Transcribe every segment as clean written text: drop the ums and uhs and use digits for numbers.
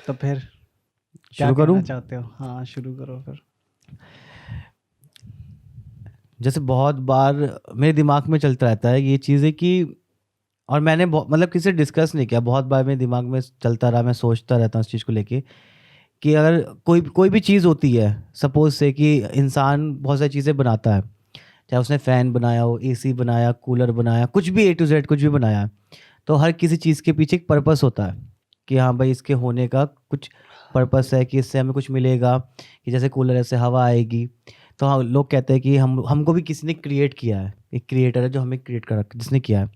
तो फिर क्या शुरू करूं? कहना चाहते हो? हाँ, शुरू करो फिर। जैसे बहुत बार मेरे दिमाग में चलता रहता है ये चीज़ है कि, और मैंने मतलब किसी से डिस्कस नहीं किया, बहुत बार मेरे दिमाग में चलता रहा, मैं सोचता रहता हूँ इस चीज़ को लेके कि अगर कोई कोई भी चीज़ होती है, सपोज से कि इंसान बहुत सारी चीज़ें बनाता है, चाहे उसने फ़ैन बनाया हो, एसी बनाया, कूलर बनाया, कुछ भी A to Z कुछ भी बनाया, तो हर किसी चीज़ के पीछे एक पर्पस होता है कि हाँ भाई इसके होने का कुछ पर्पस है, कि इससे हमें कुछ मिलेगा, कि जैसे कूलर है, से हवा आएगी। तो हाँ, लोग कहते हैं कि हमको भी किसी ने क्रिएट किया है, एक क्रिएटर है जो हमें क्रिएट कर जिसने किया है।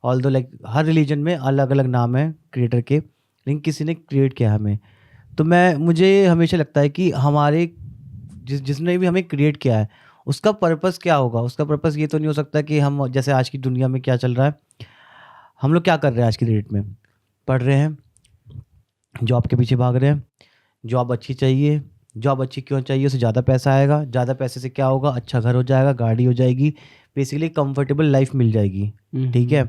ऑल्दो लाइक हर रिलीजन में अलग अलग नाम है क्रिएटर के, लेकिन किसी ने क्रिएट किया है हमें। तो मुझे हमेशा लगता है कि हमारे जिसने भी हमें क्रिएट किया है उसका पर्पस क्या होगा। उसका पर्पस ये तो नहीं हो सकता कि हम, जैसे आज की दुनिया में क्या चल रहा है, हम लोग क्या कर रहे हैं आज की डेट में, पढ़ रहे हैं, जॉब के पीछे भाग रहे हैं, जॉब अच्छी चाहिए। जॉब अच्छी क्यों चाहिए? उससे ज़्यादा पैसा आएगा, ज़्यादा पैसे से क्या होगा, अच्छा घर हो जाएगा, गाड़ी हो जाएगी, बेसिकली कंफर्टेबल लाइफ मिल जाएगी। ठीक है,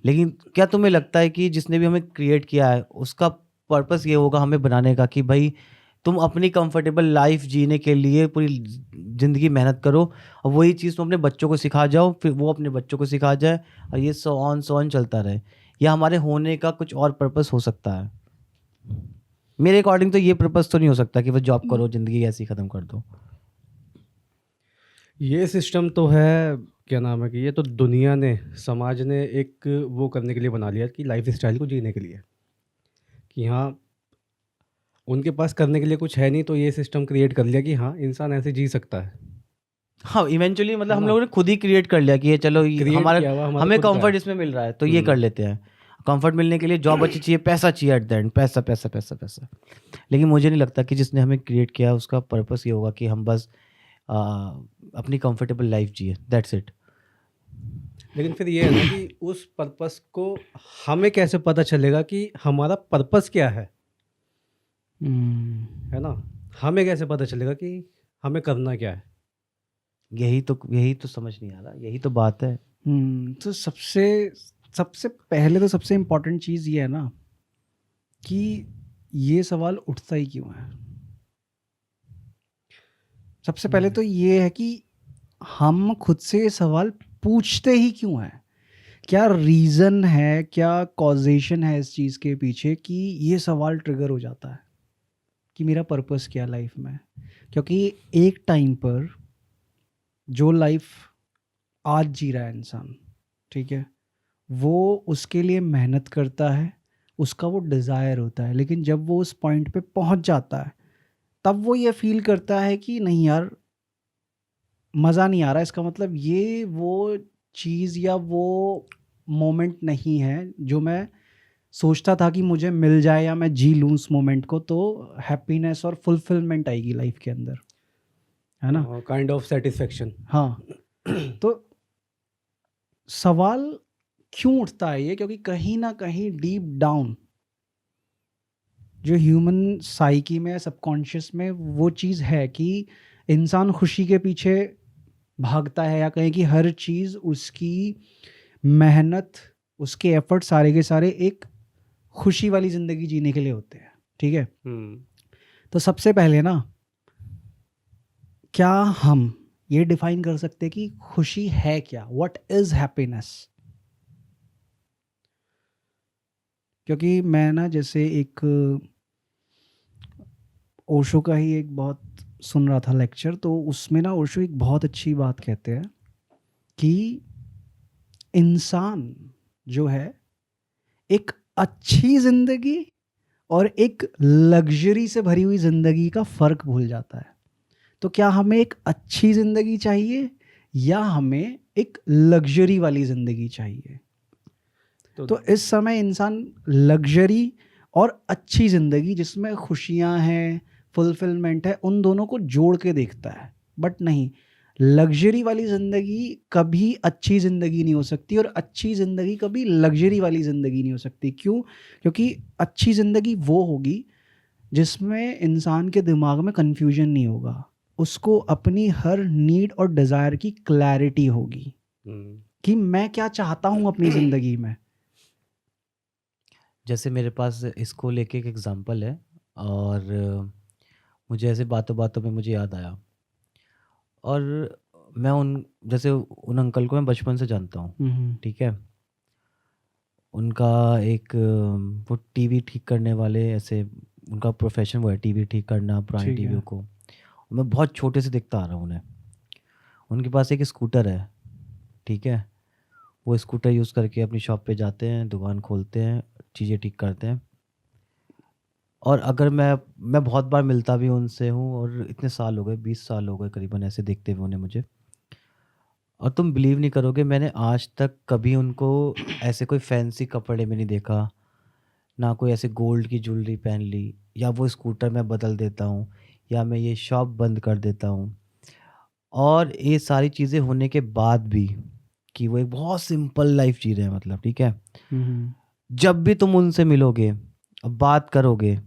लेकिन क्या तुम्हें लगता है कि जिसने भी हमें क्रिएट किया है उसका पर्पस ये होगा हमें बनाने का कि भाई तुम अपनी कंफर्टेबल लाइफ जीने के लिए पूरी ज़िंदगी मेहनत करो, और वही चीज़ तुम अपने बच्चों को सिखा जाओ, फिर वो अपने बच्चों को सिखा जाए, और ये सो ऑन चलता रहे? या हमारे होने का कुछ और पर्पस हो सकता है? मेरे अकॉर्डिंग तो ये पर्पस तो नहीं हो सकता कि वो जॉब करो, ज़िंदगी ऐसे ही ख़त्म कर दो। ये सिस्टम तो है, क्या नाम है कि ये तो दुनिया ने, समाज ने एक वो करने के लिए बना लिया कि लाइफ स्टाइल को जीने के लिए, कि हाँ उनके पास करने के लिए कुछ है नहीं, तो ये सिस्टम क्रिएट कर लिया कि हाँ इंसान ऐसे जी सकता है। हाँ, इवेंचुअली मतलब है हम ना? लोगों ने खुद ही क्रिएट कर लिया कि ये चलो क्रिएट हमारा, किया हुआ हमारा हमें खुद का है। कंफर्ट इसमें मिल रहा है तो ये कर लेते हैं। कंफर्ट मिलने के लिए जॉब अच्छी चाहिए, पैसा चाहिए, एट द एंड पैसा पैसा पैसा पैसा। लेकिन मुझे नहीं लगता कि जिसने हमें क्रिएट किया उसका पर्पस ये होगा कि हम बस आ, अपनी कंफर्टेबल लाइफ जिए, दैट्स इट। लेकिन फिर ये है ना कि उस पर्पस को हमें कैसे पता चलेगा कि हमारा पर्पस क्या है ना? हमें कैसे पता चलेगा कि हमें करना क्या है? यही तो समझ नहीं आ रहा, यही तो बात है। तो सबसे सबसे पहले तो सबसे इम्पोर्टेंट चीज़ ये है ना कि ये सवाल उठता ही क्यों है। सबसे पहले तो ये है कि हम खुद से ये सवाल पूछते ही क्यों हैं। क्या रीज़न है, क्या कॉजेशन है इस चीज़ के पीछे कि ये सवाल ट्रिगर हो जाता है कि मेरा पर्पस क्या लाइफ में। क्योंकि एक टाइम पर जो लाइफ आज जी रहा है इंसान, ठीक है, वो उसके लिए मेहनत करता है, उसका वो डिज़ायर होता है, लेकिन जब वो उस पॉइंट पे पहुंच जाता है तब वो ये फील करता है कि नहीं यार, मज़ा नहीं आ रहा। इसका मतलब ये वो चीज़ या वो मोमेंट नहीं है जो मैं सोचता था कि मुझे मिल जाए या मैं जी लूँ उस मोमेंट को, तो हैप्पीनेस और फुलफिलमेंट आएगी लाइफ के अंदर, है ना? Kind of satisfaction. हाँ। तो सवाल क्यों उठता है ये? क्योंकि कहीं ना कहीं डीप डाउन जो ह्यूमन साइकी में, सबकॉन्शियस में वो चीज़ है कि इंसान खुशी के पीछे भागता है, या कहें कि हर चीज़ उसकी मेहनत, उसके एफर्ट सारे के सारे एक खुशी वाली ज़िंदगी जीने के लिए होते हैं, ठीक है? तो सबसे पहले ना, क्या हम ये डिफाइन कर सकते हैं कि खुशी है क्या? What is happiness? क्योंकि मैं ना जैसे एक ओशो का ही एक बहुत सुन रहा था लेक्चर, तो उसमें ना ओशो एक बहुत अच्छी बात कहते हैं कि इंसान जो है एक अच्छी जिंदगी और एक लग्जरी से भरी हुई जिंदगी का फर्क भूल जाता है। तो क्या हमें एक अच्छी जिंदगी चाहिए या हमें एक लग्जरी वाली जिंदगी चाहिए? तो इस समय इंसान लग्जरी और अच्छी जिंदगी जिसमें खुशियां हैं, फुलफिलमेंट है, उन दोनों को जोड़ के देखता है। बट नहीं, लग्जरी वाली ज़िंदगी कभी अच्छी ज़िंदगी नहीं हो सकती और अच्छी ज़िंदगी कभी लग्जरी वाली ज़िंदगी नहीं हो सकती। क्यों? क्योंकि अच्छी ज़िंदगी वो होगी जिसमें इंसान के दिमाग में कन्फ्यूजन नहीं होगा, उसको अपनी हर नीड और डिज़ायर की क्लैरिटी होगी कि मैं क्या चाहता हूँ अपनी ज़िंदगी में। जैसे मेरे पास इसको लेके एक एग्जांपल है, और मुझे ऐसे बातों-बातों में मुझे याद आया और मैं उन अंकल को मैं बचपन से जानता हूँ, हम्म, ठीक है? उनका एक वो टीवी ठीक करने वाले ऐसे उनका प्रोफ़ेशन वो है टीवी ठीक करना, पुरानी ठीक टीवियों है। को। मैं बहुत छोटे से देखता आ रहा हूँ उन्हें। उनके पास एक स्कूटर है, ठीक है? वो स्कूटर यूज़ करके अपनी शॉप पे जाते हैं, दुकान खोलते हैं, चीज़ें ठीक करते हैं। और अगर मैं बहुत बार मिलता भी उनसे हूँ और इतने साल हो गए, 20 साल हो गए करीबन ऐसे देखते हुए उन्हें मुझे। और तुम बिलीव नहीं करोगे मैंने आज तक कभी उनको ऐसे कोई फैंसी कपड़े में नहीं देखा, ना कोई ऐसे गोल्ड की ज्वेलरी पहन ली या वो स्कूटर मैं बदल देता हूँ या मैं ये शॉप बंद कर देता हूँ। और ये सारी चीज़ें होने के बाद भी कि वो एक बहुत सिंपल लाइफ़ जी रहे हैं मतलब, ठीक है? हम्म, जब भी तुम उनसे मिलोगे, बात करोगे,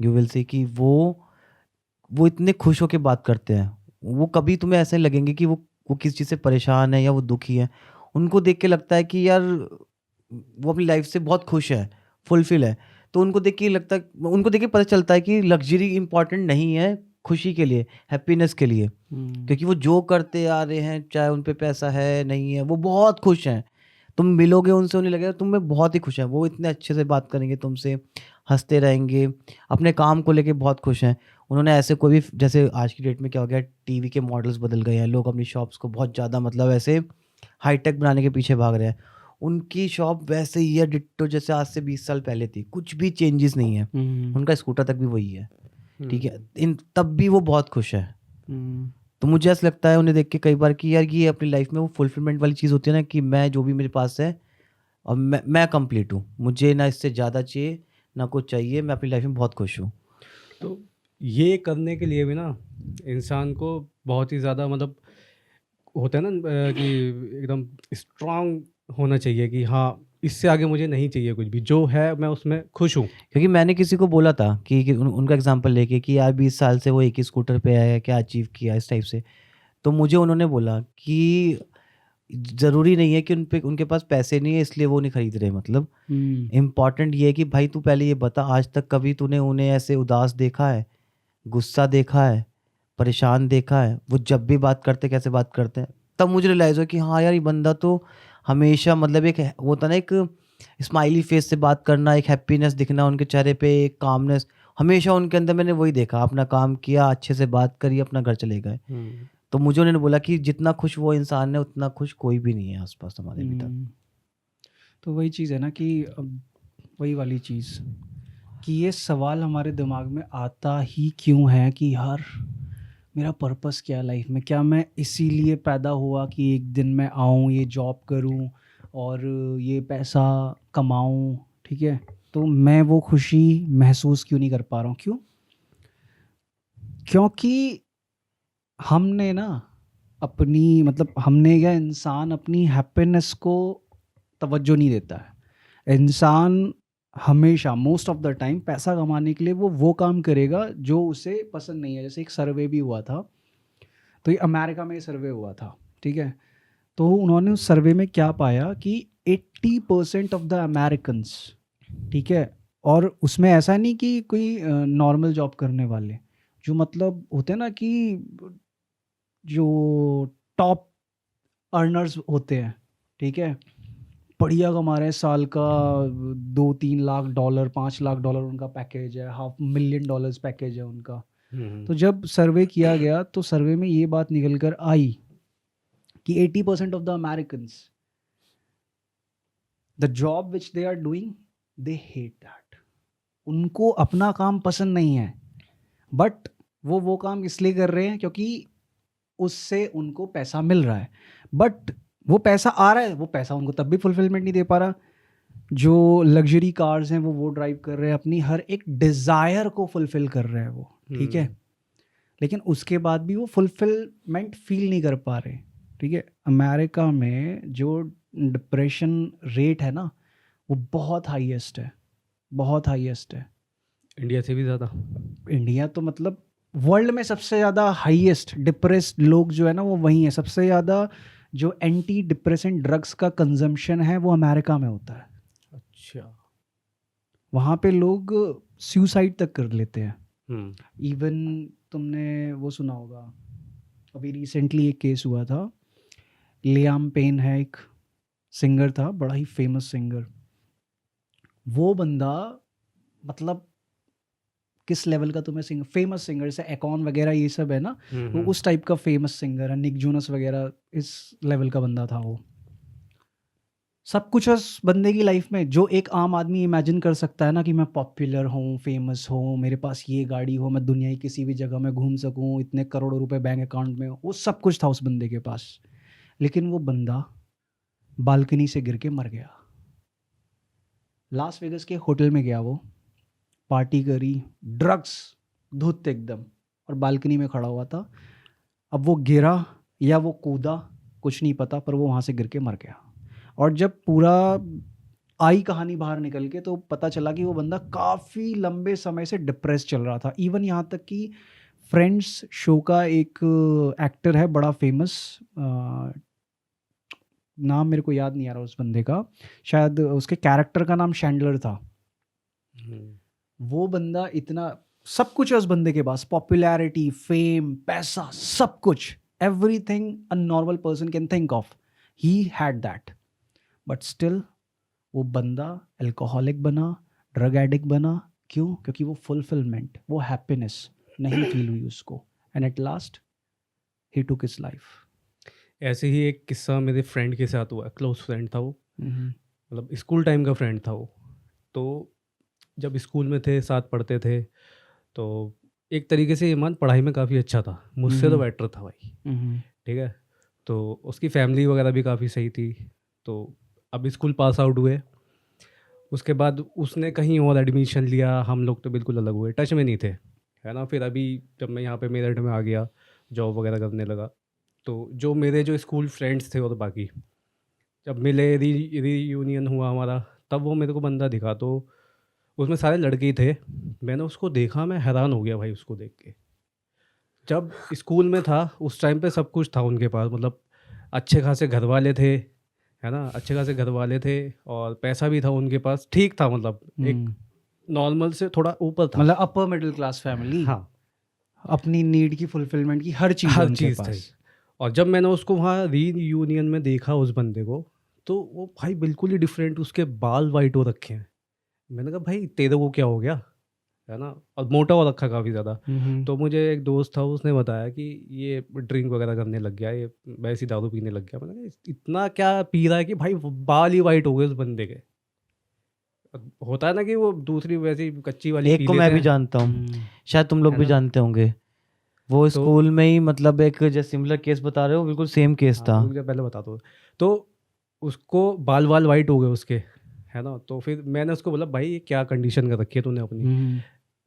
यू विल सी कि वो इतने खुश होके बात करते हैं। वो कभी तुम्हें ऐसे नहीं लगेंगे कि वो किसी चीज़ से परेशान है या वो दुखी है। उनको देख के लगता है कि यार वो अपनी लाइफ़ से बहुत खुश है, फुलफ़िल है। तो उनको देख के लगता है उनको देख के पता चलता है कि लग्ज़री इम्पोर्टेंट नहीं है खुशी के लिए, हैप्पीनेस के लिए। हम्म, क्योंकि वो जो करते आ रहे हैं, चाहे उन पे पैसा है, नहीं है, वो बहुत खुश हैं। तुम मिलोगे उनसे उन्हें लगेगा तुम में बहुत ही खुश हैं। वो इतने अच्छे से बात करेंगे तुमसे, हँसते रहेंगे, अपने काम को लेके बहुत खुश हैं। उन्होंने ऐसे कोई भी जैसे आज की डेट में क्या हो गया टीवी के मॉडल्स बदल गए हैं, लोग अपनी शॉप्स को बहुत ज़्यादा मतलब ऐसे हाई-टेक बनाने के पीछे भाग रहे हैं। उनकी शॉप वैसे ही है डिट्टो जैसे आज से 20 साल पहले थी, कुछ भी चेंजेस नहीं है। हम्म, उनका स्कूटर तक भी वही है, ठीक है? हुँ। इन तब भी वो बहुत खुश है। हम्म, तो मुझे ऐसा लगता है उन्हें देख के कई बार कि यार ये अपनी लाइफ में वो फुलफिलमेंट वाली चीज़ होती है ना कि मैं जो भी मेरे पास है और मैं कंप्लीट हूँ। मुझे ना इससे ज़्यादा चाहिए, ना कुछ चाहिए, मैं अपनी लाइफ में बहुत खुश हूँ। तो ये करने के लिए भी ना इंसान को बहुत ही ज़्यादा मतलब होता है ना कि एकदम स्ट्रांग होना चाहिए कि हाँ, इससे आगे मुझे नहीं चाहिए कुछ भी, जो है मैं उसमें खुश हूँ। क्योंकि मैंने किसी को बोला था कि उनका एग्ज़ाम्पल लेके कि यार 20 साल से वो एक ही स्कूटर पे आए हैं, क्या अचीव किया इस टाइप से। तो मुझे उन्होंने बोला कि ज़रूरी नहीं है कि उनके पास पैसे नहीं है इसलिए वो नहीं खरीद रहे मतलब। हम्म, इम्पोर्टेंट ये है कि भाई तू पहले ये बता आज तक कभी तूने उन्हें ऐसे उदास देखा है? गुस्सा देखा है, परेशान देखा है, वो जब भी बात करते कैसे बात करते हैं। तब मुझे रियलाइज़ हुआ कि हाँ यार, ये बंदा तो हमेशा मतलब एक वो होता है ना एक स्माइली फेस से बात करना, एक हैप्पीनेस दिखना उनके चेहरे पे, एक कामनेस, हमेशा उनके अंदर मैंने वही देखा। अपना काम किया, अच्छे से बात करी, अपना घर चले गए। हुँ। तो मुझे उन्होंने बोला कि जितना खुश वो इंसान है, उतना खुश कोई भी नहीं है आस-पास हमारे अभी तक। हम्म। तो वही चीज़ है ना कि अब वही वाली चीज़ कि ये सवाल हमारे दिमाग में आता ही क्यों है कि यार मेरा पर्पस क्या है लाइफ में? क्या मैं इसीलिए पैदा हुआ कि एक दिन मैं आऊँ, ये जॉब करूँ और ये पैसा कमाऊँ, ठीक है? तो मैं वो खुशी महसूस क्यों नहीं कर पा रहा हूँ? क्यों? क्योंकि हमने ना अपनी मतलब हमने क्या इंसान अपनी हैप्पीनेस को तवज्जो नहीं देता है। इंसान हमेशा मोस्ट ऑफ द टाइम पैसा कमाने के लिए वो काम करेगा जो उसे पसंद नहीं है। जैसे एक सर्वे भी हुआ था, तो ये अमेरिका में सर्वे हुआ था, ठीक है? तो उन्होंने उस सर्वे में क्या पाया कि 80% ऑफ द अमेरिकन्स, ठीक है? और उसमें ऐसा नहीं कि कोई नॉर्मल जॉब करने वाले, जो मतलब होते हैं ना कि जो टॉप अर्नर्स होते हैं, ठीक है? बढ़िया कमा रहे हैं, साल का 2-3 लाख डॉलर, $5 लाख उनका पैकेज है, $500,000 पैकेज है उनका। हुँ, हुँ। तो जब सर्वे किया गया तो सर्वे में ये बात निकल कर आई कि 80% of the Americans, the job which they are doing, they hate that. उनको अपना काम पसंद नहीं है, बट वो काम इसलिए कर रहे हैं क्योंकि उससे उनको पैसा मिल रहा है। बट वो पैसा आ रहा है, वो पैसा उनको तब भी फुलफिलमेंट नहीं दे पा रहा। जो लग्जरी कार्स हैं वो ड्राइव कर रहे हैं, अपनी हर एक डिज़ायर को फुलफ़िल कर रहे हैं वो, ठीक है? हुँ। लेकिन उसके बाद भी वो फुलफ़िलमेंट फ़ील नहीं कर पा रहे, ठीक है? अमेरिका में जो डिप्रेशन रेट है ना, वो बहुत हाईएस्ट है, बहुत हाईएस्ट है। इंडिया से भी ज़्यादा। इंडिया तो मतलब वर्ल्ड में सबसे ज़्यादा हाईएस्ट डिप्रेस्ड लोग जो है ना, वो वहीं है। सबसे ज़्यादा जो एंटी डिप्रेसेंट ड्रग्स का कंज़म्पशन है, वो अमेरिका में होता है। अच्छा। वहाँ पे लोग सुसाइड तक कर लेते हैं। हम्म, इवन तुमने वो सुना होगा, अभी रिसेंटली एक केस हुआ था, लियाम पेन है एक सिंगर था, बड़ा ही फेमस सिंगर। वो बंदा मतलब किस लेवल का तुम्हें सिंगर, फेमस सिंगर से एकॉन वगैरह ये सब है ना, वो उस टाइप का फेमस सिंगर है, निक जोनस वगैरह इस लेवल का बंदा था वो। सब कुछ उस बंदे की लाइफ में जो एक आम आदमी इमेजिन कर सकता है ना, कि मैं पॉपुलर हूँ, फेमस हूँ, मेरे पास ये गाड़ी हो, मैं दुनिया की किसी भी जगह में घूम सकूँ, इतने करोड़ों रुपए बैंक अकाउंट में हो, वो सब कुछ था उस बंदे के पास। लेकिन वो बंदा बालकनी से गिर के मर गया। लास वेगस के होटल में गया वो, पार्टी करी, ड्रग्स धुत एकदम, और बालकनी में खड़ा हुआ था। अब वो गिरा या वो कूदा कुछ नहीं पता, पर वो वहाँ से गिर के मर गया। और जब पूरा आई कहानी बाहर निकल के, तो पता चला कि वो बंदा काफ़ी लंबे समय से डिप्रेस चल रहा था। इवन यहाँ तक कि फ्रेंड्स शो का एक एक्टर है बड़ा फेमस, नाम मेरे को याद नहीं आ रहा उस बंदे का, शायद उसके कैरेक्टर का नाम शैंडलर था। वो बंदा इतना सब कुछ है उस बंदे के पास, पॉपुलैरिटी, फेम, पैसा, सब कुछ, everything a normal person can think of, he had that. But still वो बंदा अल्कोहलिक बना, ड्रग एडिक्ट बना। क्यों? क्योंकि वो फुलफिलमेंट, वो हैप्पीनेस नहीं फील हुई उसको, and at last he took his life. ऐसे ही एक किस्सा मेरे फ्रेंड के साथ हुआ, क्लोज फ्रेंड था वो, मतलब स्कूल टाइम का फ्रेंड था वो। तो जब स्कूल में थे, साथ पढ़ते थे, तो एक तरीके से ईमान पढ़ाई में काफ़ी अच्छा था, मुझसे तो बेटर था भाई, ठीक है। तो उसकी फैमिली वगैरह भी काफ़ी सही थी। तो अब स्कूल पास आउट हुए, उसके बाद उसने कहीं और एडमिशन लिया, हम लोग तो बिल्कुल अलग हुए, टच में नहीं थे, है ना। फिर अभी जब मैं यहाँ पे मेरठ में आ गया, जॉब वगैरह करने लगा, तो जो मेरे जो स्कूल फ्रेंड्स थे और बाकी जब मिले, रीयूनियन हुआ हमारा, तब वो मेरे को बंदा दिखा, तो उसमें सारे लड़के ही थे। मैंने उसको देखा, मैं हैरान हो गया भाई उसको देख के। जब स्कूल में था उस टाइम पे सब कुछ था उनके पास, मतलब अच्छे खासे घर वाले थे, है ना, अच्छे खासे घर वाले थे, और पैसा भी था उनके पास, ठीक था, मतलब एक नॉर्मल से थोड़ा ऊपर था, मतलब अपर मिडिल क्लास फैमिली। हाँ, अपनी नीड की फुलफिलमेंट की हर चीज़ हर उनके चीज़ थी। पास। और जब मैंने उसको वहाँ रीयूनियन में देखा उस बंदे को, तो वो भाई बिल्कुल ही डिफरेंट, उसके बाल वाइट हो रखे हैं। मैंने कहा भाई तेरे को क्या हो गया, है ना, और मोटा हो रखा काफ़ी ज़्यादा। तो मुझे एक दोस्त था, उसने बताया कि ये ड्रिंक वगैरह करने लग गया, ये वैसी दारू पीने लग गया। मैंने कहा इतना क्या पी रहा है कि भाई बाल ही वाइट हो गए उस बंदे के। होता है ना कि वो दूसरी वैसी कच्ची वाली एक पी को मैं लेते भी हैं, जानता हूँ, शायद तुम लोग है भी ना। जानते होंगे। वो तो स्कूल में ही मतलब एक जो सिमिलर केस बता रहे हो, बिल्कुल सेम केस हाँ, था। रुक जा, पहले बता दो। तो उसको बाल वाल वाइट हो गए उसके, है ना। तो फिर मैंने उसको बोला भाई ये क्या कंडीशन कर रखी है तूने अपनी।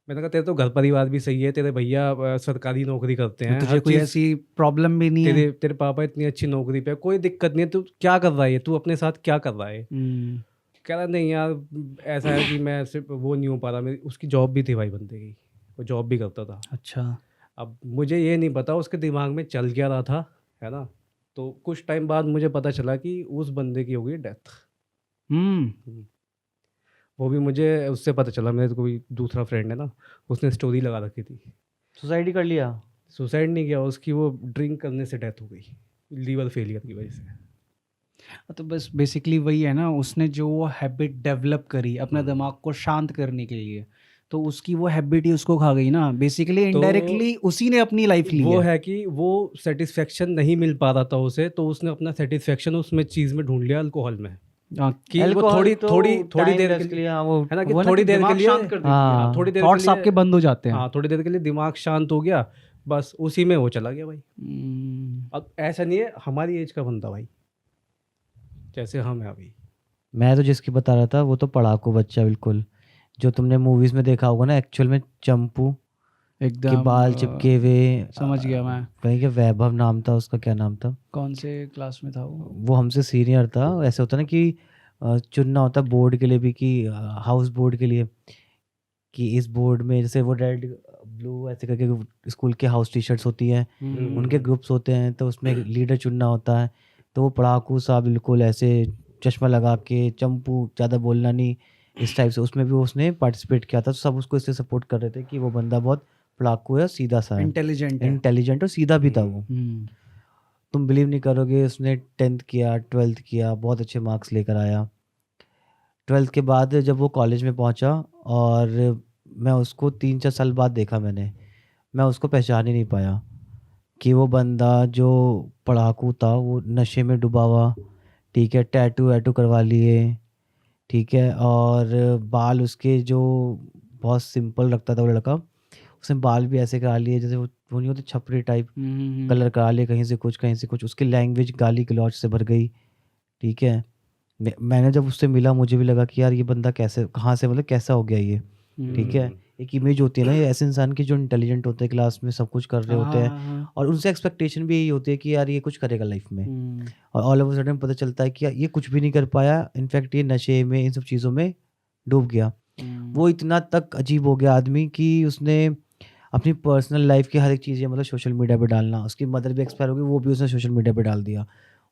मैंने कहा तेरे तो घर परिवार भी सही है, तेरे भैया सरकारी नौकरी करते हैं, तुझे हर कोई चीज़, ऐसी प्रॉब्लम भी नहीं है। तेरे तेरे पापा इतनी अच्छी नौकरी पे, कोई दिक्कत नहीं है, तू क्या कर रहा है, तू अपने साथ क्या कर रहा है। कह रहा नहीं यार, ऐसा है कि मैं सिर्फ वो नहीं हो पा रहा, मेरी उसकी जॉब भी थी भाई बंदे की, वो जॉब भी करता था। अच्छा। अब मुझे ये नहीं पता उसके दिमाग में चल क्या रहा था, है ना। तो कुछ टाइम बाद मुझे पता चला कि उस बंदे की हो गई डेथ। वो भी मुझे उससे पता चला, मेरे कोई दूसरा फ्रेंड है ना, उसने स्टोरी लगा रखी थी। सुसाइड ही कर लिया। सुसाइड नहीं किया, उसकी वो ड्रिंक करने से डेथ हो गई, लीवर फेलियर की वजह से। तो बस बेसिकली वही है ना, उसने जो वो हैबिट डेवलप करी अपने दिमाग को शांत करने के लिए, तो उसकी वो हैबिट ही उसको खा गई ना, बेसिकली तो इनडायरेक्टली उसी ने अपनी लाइफ ली वो है। है कि वो सेटिस्फेक्शन नहीं मिल पा रहा था उसे, तो उसने अपना सेटिस्फेक्शन उसमें चीज़ में ढूंढ लिया, अल्कोहल में, हाँ, कि वो अल्कोहल थोड़ी तो थोड़ी थोड़ी टाइम देर के लेस के लिए, लिए, हाँ वो है ना, कि वो है ना थोड़ी कि देर के दिमाग लिए, शांत कर देती है। हाँ थोड़ी देर के थॉट्स लिए, आपके बंद हो जाते हैं। हाँ, थोड़ी देर के लिए दिमाग शांत हो गया, बस उसी में वो चला गया भाई। अब ऐसा नहीं है, हमारी एज का बंदा भाई, जैसे हम है अभी। मैं तो जिसकी बता रहा था वो तो पढ़ाकू बच्चा बिल्कुल, जो तुमने मूवीज में देखा होगा ना, एक्चुअल में चंपू के एकदम बाल चिपके हुए। समझ गया मैं। वही के वैभव नाम था उसका, क्या नाम था? कौन से क्लास में था वो? वो हमसे सीनियर था। ऐसे होता ना कि चुनना होता बोर्ड के लिए भी, कि हाउस बोर्ड के लिए, कि इस बोर्ड में जैसे वो रेड ब्लू ऐसे करके स्कूल के हाउस टी शर्ट्स होती हैं, उनके ग्रुप्स होते हैं, तो उसमें एक लीडर चुनना होता है। तो वो पढ़ाकू सा बिल्कुल ऐसे चश्मा लगा के, चंपू, ज़्यादा बोलना नहीं, इस टाइप से, उसमें भी उसने पार्टिसिपेट किया था, तो सब उसको इसलिए सपोर्ट कर रहे थे कि वो बंदा बहुत पढ़ाकू है, सीधा सा है, इंटेलिजेंट है। इंटेलिजेंट और सीधा भी था वो। हम्म, तुम बिलीव नहीं करोगे, उसने 10th किया, 12th किया, बहुत अच्छे मार्क्स लेकर आया। 12th के बाद जब वो कॉलेज में पहुंचा, और मैं उसको 3-4 साल बाद देखा मैंने, मैं उसको पहचान ही नहीं पाया कि वो बंदा जो पढ़ाकू था वो नशे में डूबा हुआ, ठीक है, टैटू वैटू करवा लिए, ठीक है, और बाल उसके जो बहुत सिंपल रखता था वो लड़का, उसने बाल भी ऐसे करा लिए जैसे वो नहीं होते छपरी टाइप, कलर करा लिए, कहीं से कुछ कहीं से कुछ, उसकी लैंग्वेज गाली गलौज से भर गई, ठीक है। मैंने जब उससे मिला मुझे भी लगा कि यार ये बंदा कैसे, कहाँ से, मतलब कैसा हो गया ये, ठीक है। एक इमेज होती है ना ये ऐसे इंसान की जो इंटेलिजेंट होते हैं, क्लास में सब कुछ कर रहे होते हैं, और उनसे एक्सपेक्टेशन भी यही होती है कि यार ये कुछ करेगा लाइफ में, और ऑल ऑफ अ सडन पता चलता है कि यार ये कुछ भी नहीं कर पाया, इनफैक्ट ये नशे में इन सब चीज़ों में डूब गया। वो इतना तक अजीब हो गया आदमी कि उसने अपनी पर्सनल लाइफ की हर एक चीज़ें मतलब सोशल मीडिया पे डालना, उसकी मदर भी एक्सपायर हो गई, वो भी उसने सोशल मीडिया पे डाल दिया,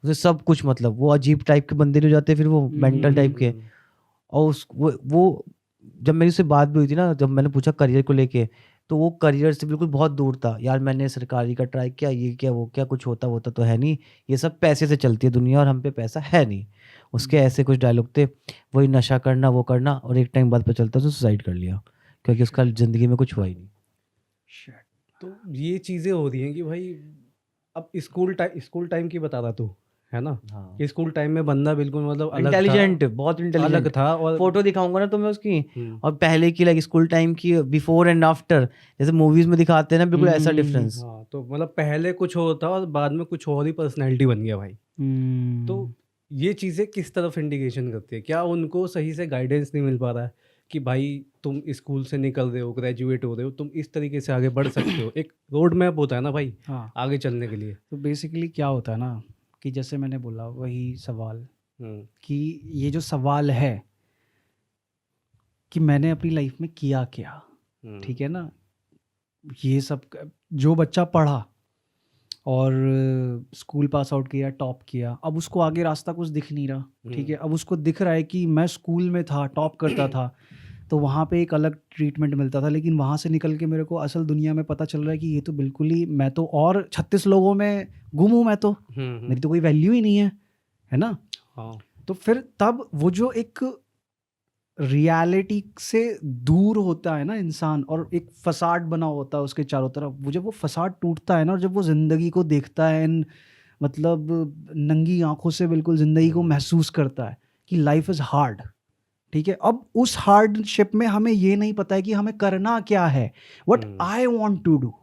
उसे सब कुछ, मतलब वो अजीब टाइप के बंदे नहीं हो जाते फिर वो मेंटल टाइप के। और उस वो जब मेरी उससे बात भी हुई थी ना, जब मैंने पूछा करियर को लेके, तो वो करियर से बिल्कुल बहुत दूर था। यार मैंने सरकारी का ट्राई किया, ये क्या वो क्या, कुछ होता तो है नहीं, ये सब पैसे से चलती है दुनिया और हम पे पैसा है नहीं, उसके ऐसे कुछ डायलॉग थे। वही नशा करना वो करना, और एक टाइम बाद पता चलता उसने सुसाइड कर लिया, क्योंकि उसका ज़िंदगी में कुछ हुआ ही नहीं। तो ये चीज़ें हो रही हैं कि भाई अब स्कूल टाइम की बता रहा तू, है ना? हाँ, कि स्कूल टाइम में बंदा बिल्कुल मतलब अलग था, इंटेलिजेंट, बहुत अलग इंटेलिजेंट। था और फोटो दिखाऊंगा ना तुम्हें उसकी, हुँ, और पहले की लाइक स्कूल टाइम की बिफोर एंड आफ्टर, जैसे मूवीज में दिखाते हैं ना, बिल्कुल ऐसा डिफरेंस। हाँ, तो मतलब पहले कुछ और था और बाद में कुछ और ही पर्सनैलिटी बन गया भाई। तो ये चीज़ें किस तरफ इंडिकेशन करती है? क्या उनको सही से गाइडेंस नहीं मिल पा रहा है कि भाई तुम स्कूल से निकल रहे हो, ग्रेजुएट हो रहे हो, तुम इस तरीके से आगे बढ़ सकते हो? एक रोड मैप होता है ना भाई हाँ, आगे चलने के लिए। तो बेसिकली क्या होता है ना कि जैसे मैंने बोला वही सवाल, हुँ, कि ये जो सवाल है कि मैंने अपनी लाइफ में किया क्या, हुँ, ठीक है ना, ये सब जो बच्चा पढ़ा और स्कूल पास आउट किया, टॉप किया, अब उसको आगे रास्ता कुछ दिख नहीं रहा, ठीक है। अब उसको दिख रहा है कि मैं स्कूल में था, टॉप करता था, तो वहाँ पे एक अलग ट्रीटमेंट मिलता था, लेकिन वहाँ से निकल के मेरे को असल दुनिया में पता चल रहा है कि ये तो बिल्कुल ही, मैं तो और 36 लोगों में गुम हूँ, मैं तो, मेरी तो कोई वैल्यू ही नहीं है ना। हाँ, तो फिर तब वो जो एक रियलिटी से दूर होता है ना इंसान, और एक फसाड बना होता है उसके चारों तरफ, वो जब वो फसाड टूटता है ना, और जब वो ज़िंदगी को देखता है मतलब नंगी आंखों से बिल्कुल ज़िंदगी को महसूस करता है कि लाइफ इज़ हार्ड, ठीक है। अब उस हार्डशिप में हमें ये नहीं पता है कि हमें करना क्या है, what I want to do.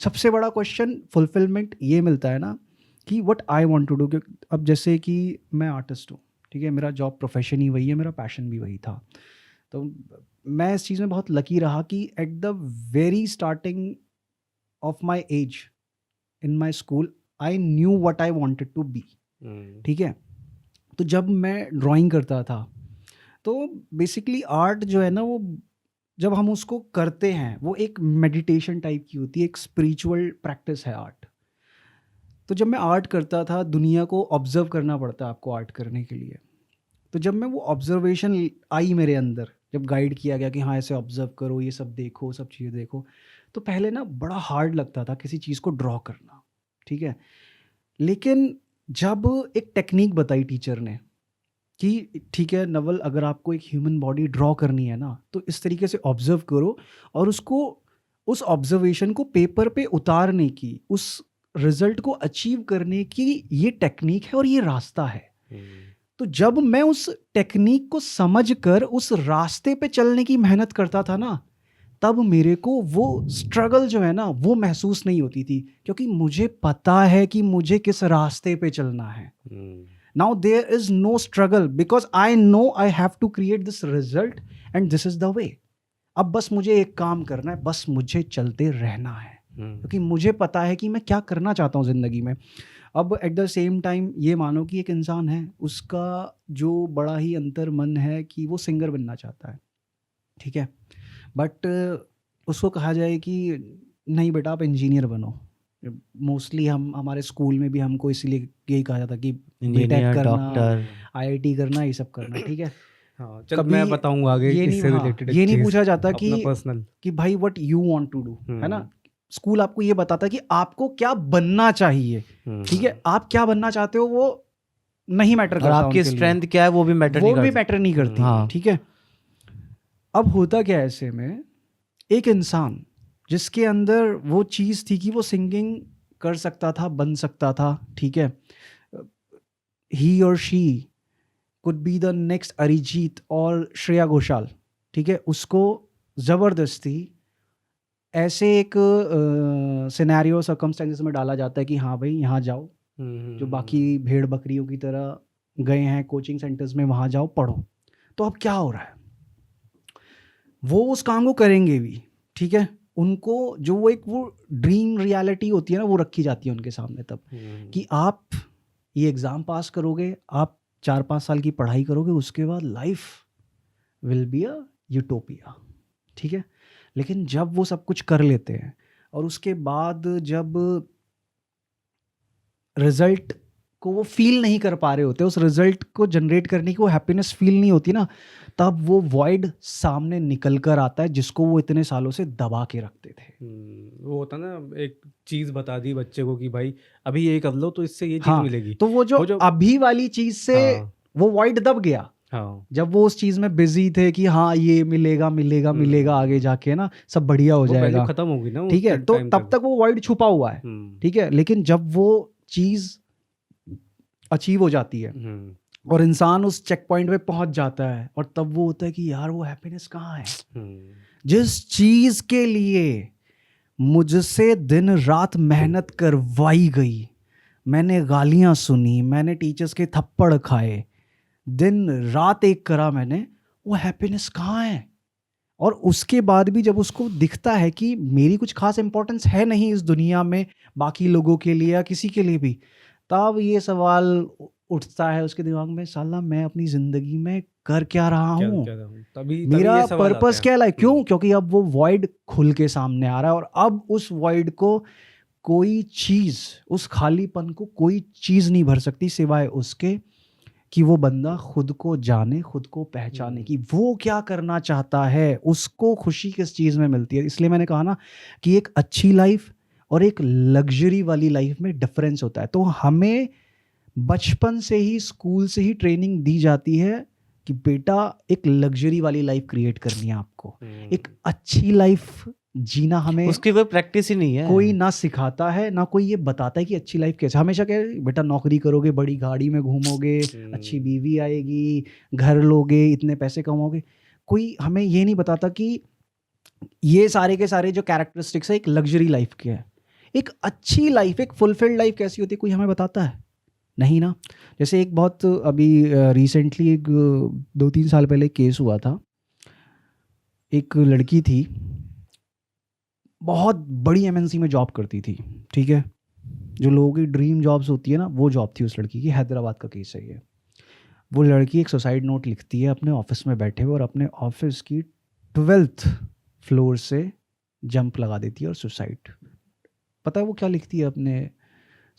सबसे बड़ा क्वेश्चन फुलफिलमेंट ये मिलता है ना कि what I want to do. अब जैसे कि मैं आर्टिस्ट हूँ, ठीक है, मेरा जॉब प्रोफेशन ही वही है, मेरा पैशन भी वही था, तो मैं इस चीज़ में बहुत लकी रहा कि at the very starting of my age in my school I knew what I wanted to be, ठीक है। तो जब मैं ड्राइंग करता था, तो बेसिकली आर्ट जो है ना, वो जब हम उसको करते हैं वो एक मेडिटेशन टाइप की होती है, एक स्पिरिचुअल प्रैक्टिस है आर्ट। तो जब मैं आर्ट करता था, दुनिया को ऑब्जर्व करना पड़ता है आपको आर्ट करने के लिए। तो जब मैं वो ऑब्जर्वेशन आई मेरे अंदर, जब गाइड किया गया कि हाँ ऐसे ऑब्जर्व करो, ये सब देखो, सब चीज़ें देखो, तो पहले ना बड़ा हार्ड लगता था किसी चीज़ को ड्रॉ करना, ठीक है। लेकिन जब एक टेक्निक बताई टीचर ने कि ठीक है नवल, अगर आपको एक ह्यूमन बॉडी ड्रॉ करनी है ना, तो इस तरीके से ऑब्जर्व करो, और उसको, उस ऑब्जर्वेशन को पेपर पे उतारने की, उस रिजल्ट को अचीव करने की ये टेक्निक है और ये रास्ता है। तो जब मैं उस टेक्निक को समझकर उस रास्ते पे चलने की मेहनत करता था ना, तब मेरे को वो स्ट्रगल जो है ना वो महसूस नहीं होती थी, क्योंकि मुझे पता है कि मुझे किस रास्ते पे चलना है। Now there is no struggle because I know I have to create this result and this is the way. अब बस मुझे एक काम करना है, बस मुझे चलते रहना है, क्योंकि मुझे पता है कि मैं क्या करना चाहता हूँ ज़िंदगी में। अब एट द सेम टाइम ये मानो कि एक इंसान है, उसका जो बड़ा ही अंतर मन है कि वो सिंगर बनना चाहता है, ठीक है, बट उसको कहा जाए कि नहीं बेटा आप इंजीनियर बनो। मोस्टली हम हमारे स्कूल में भी हमको इसीलिए यही कहा जाता कि बीटेक इंजीनियर, करना, डॉक्टर, आईआईटी करना, ये सब करना, ठीक है। हाँ, चल कभी मैं बताऊँगा आगे ये नहीं इससे हाँ, रिलेटेड एक ये नहीं चीज़ पूछा जाता अपना कि पर्सनल। भाई what you want to do, है ना? हुँ, स्कूल आपको ये बताता है कि आपको क्या बनना चाहिए, ठीक है? हुँ, आप क्या बनना चाहते हो वो नहीं मैटर और करता आपकी उनके लिए, स्ट्रेंथ क्या है वो भी मैटर नहीं वो भी करता। मैटर नहीं करती, हाँ ठीक है? अब होता क्या है ऐसे में, एक इंसान जिसके अंदर वो चीज़ थी कि वो सिंगिंग कर सकता था, बन सकता था, ठीक है? ही और she could be the next Arijit और श्रेया घोषाल, ठीक है? उसको ज़बरदस्ती ऐसे एक सिनेरियो सर्कमस्टेंसेस में डाला जाता है कि हाँ भाई यहाँ जाओ, जो बाकी भेड़ बकरियों की तरह गए हैं कोचिंग सेंटर्स में, वहाँ जाओ पढ़ो। तो अब क्या हो रहा है, वो उस काम को करेंगे भी, ठीक है? उनको जो वो ड्रीम रियलिटी होती है ना, वो रखी जाती है उनके सामने तब कि आप ये एग्ज़ाम पास करोगे, आप 4-5 साल की पढ़ाई करोगे, उसके बाद life will be a utopia, ठीक है? लेकिन जब वो सब कुछ कर लेते हैं और उसके बाद जब रिजल्ट को वो फील नहीं कर पा रहे होते, उस रिजल्ट को जनरेट करने की वो हैप्पीनेस फील नहीं होती ना, तब वो वॉइड सामने निकल कर आता है जिसको वो इतने सालों से दबा के रखते थे। वो होता ना, एक चीज़ बता दी बच्चे को कि भाई अभी ये कर लो तो इससे ये चीज़ हाँ, मिलेगी। तो वो जो वो जो अभी वाली चीज़ से हाँ, वो वॉइड दब गया। हाँ, जब वो उस चीज़ में बिज़ी थे कि हाँ, ये मिलेगा, मिलेगा, मिलेगा आगे जाके ना सब बढ़िया हो वो वैल्यू जाएगा, खत्म होगी ना ठीक उस है? तो टाइम तब तक। तक वो वॉइड छुपा हुआ है, ठीक है? लेकिन जब वो चीज़ अचीव हो जाती है और इंसान उस चेक पॉइंट पे पहुंच जाता है और तब वो होता है कि यार वो हैप्पीनेस कहाँ है? जिस चीज़ के लिए मुझसे दिन रात मेहनत करवाई गई, मैंने गालियां सुनी, मैंने टीचर्स के थप्पड़ खाए, दिन रात एक करा मैंने, वो हैप्पीनेस कहाँ है? और उसके बाद भी जब उसको दिखता है कि मेरी कुछ खास इंपॉर्टेंस है नहीं इस दुनिया में बाकी लोगों के लिए या किसी के लिए भी, तब ये सवाल उठता है उसके दिमाग में, साला मैं अपनी ज़िंदगी में कर क्या रहा क्या हूँ? क्या रहूं? तभी मेरा ये सवाल आते पर्पस हैं। क्या है? क्यों? क्योंकि अब वो वॉइड खुल के सामने आ रहा है और अब उस वॉइड को कोई चीज़, उस खालीपन को कोई चीज़ नहीं भर सकती सिवाय उसके कि वो बंदा खुद को जाने, खुद को पहचाने कि वो क्या करना चाहता है, उसको खुशी किस चीज़ में मिलती है। इसलिए मैंने कहा ना कि एक अच्छी लाइफ और एक लग्जरी वाली लाइफ में डिफरेंस होता है। तो हमें बचपन से ही, स्कूल से ही ट्रेनिंग दी जाती है कि बेटा एक लग्जरी वाली लाइफ क्रिएट करनी है आपको, एक अच्छी लाइफ जीना हमें उसकी कोई प्रैक्टिस ही नहीं है। कोई ना सिखाता है, ना कोई ये बताता है कि अच्छी लाइफ कैसे। हमेशा क्या है, बेटा नौकरी करोगे, बड़ी गाड़ी में घूमोगे, अच्छी बीवी आएगी, घर लोगे, इतने पैसे कमाओगे। कोई हमें ये नहीं बताता कि ये सारे के सारे जो कैरेक्टरिस्टिक्स है एक लग्जरी लाइफ के है। एक अच्छी लाइफ, एक फुलफिल्ड लाइफ कैसी होती है, कोई हमें बताता है? नहीं ना। जैसे एक बहुत अभी रिसेंटली एक 2-3 साल पहले केस हुआ था। एक लड़की थी, बहुत बड़ी एमएनसी में जॉब करती थी, ठीक है? जो लोगों की ड्रीम जॉब्स होती है ना, वो जॉब थी उस लड़की की। हैदराबाद का केस है ये। वो लड़की एक सुसाइड नोट लिखती है अपने ऑफिस में बैठे हुए और अपने ऑफिस की 12th फ्लोर से जंप लगा देती है और सुसाइड। पता है वो क्या लिखती है अपने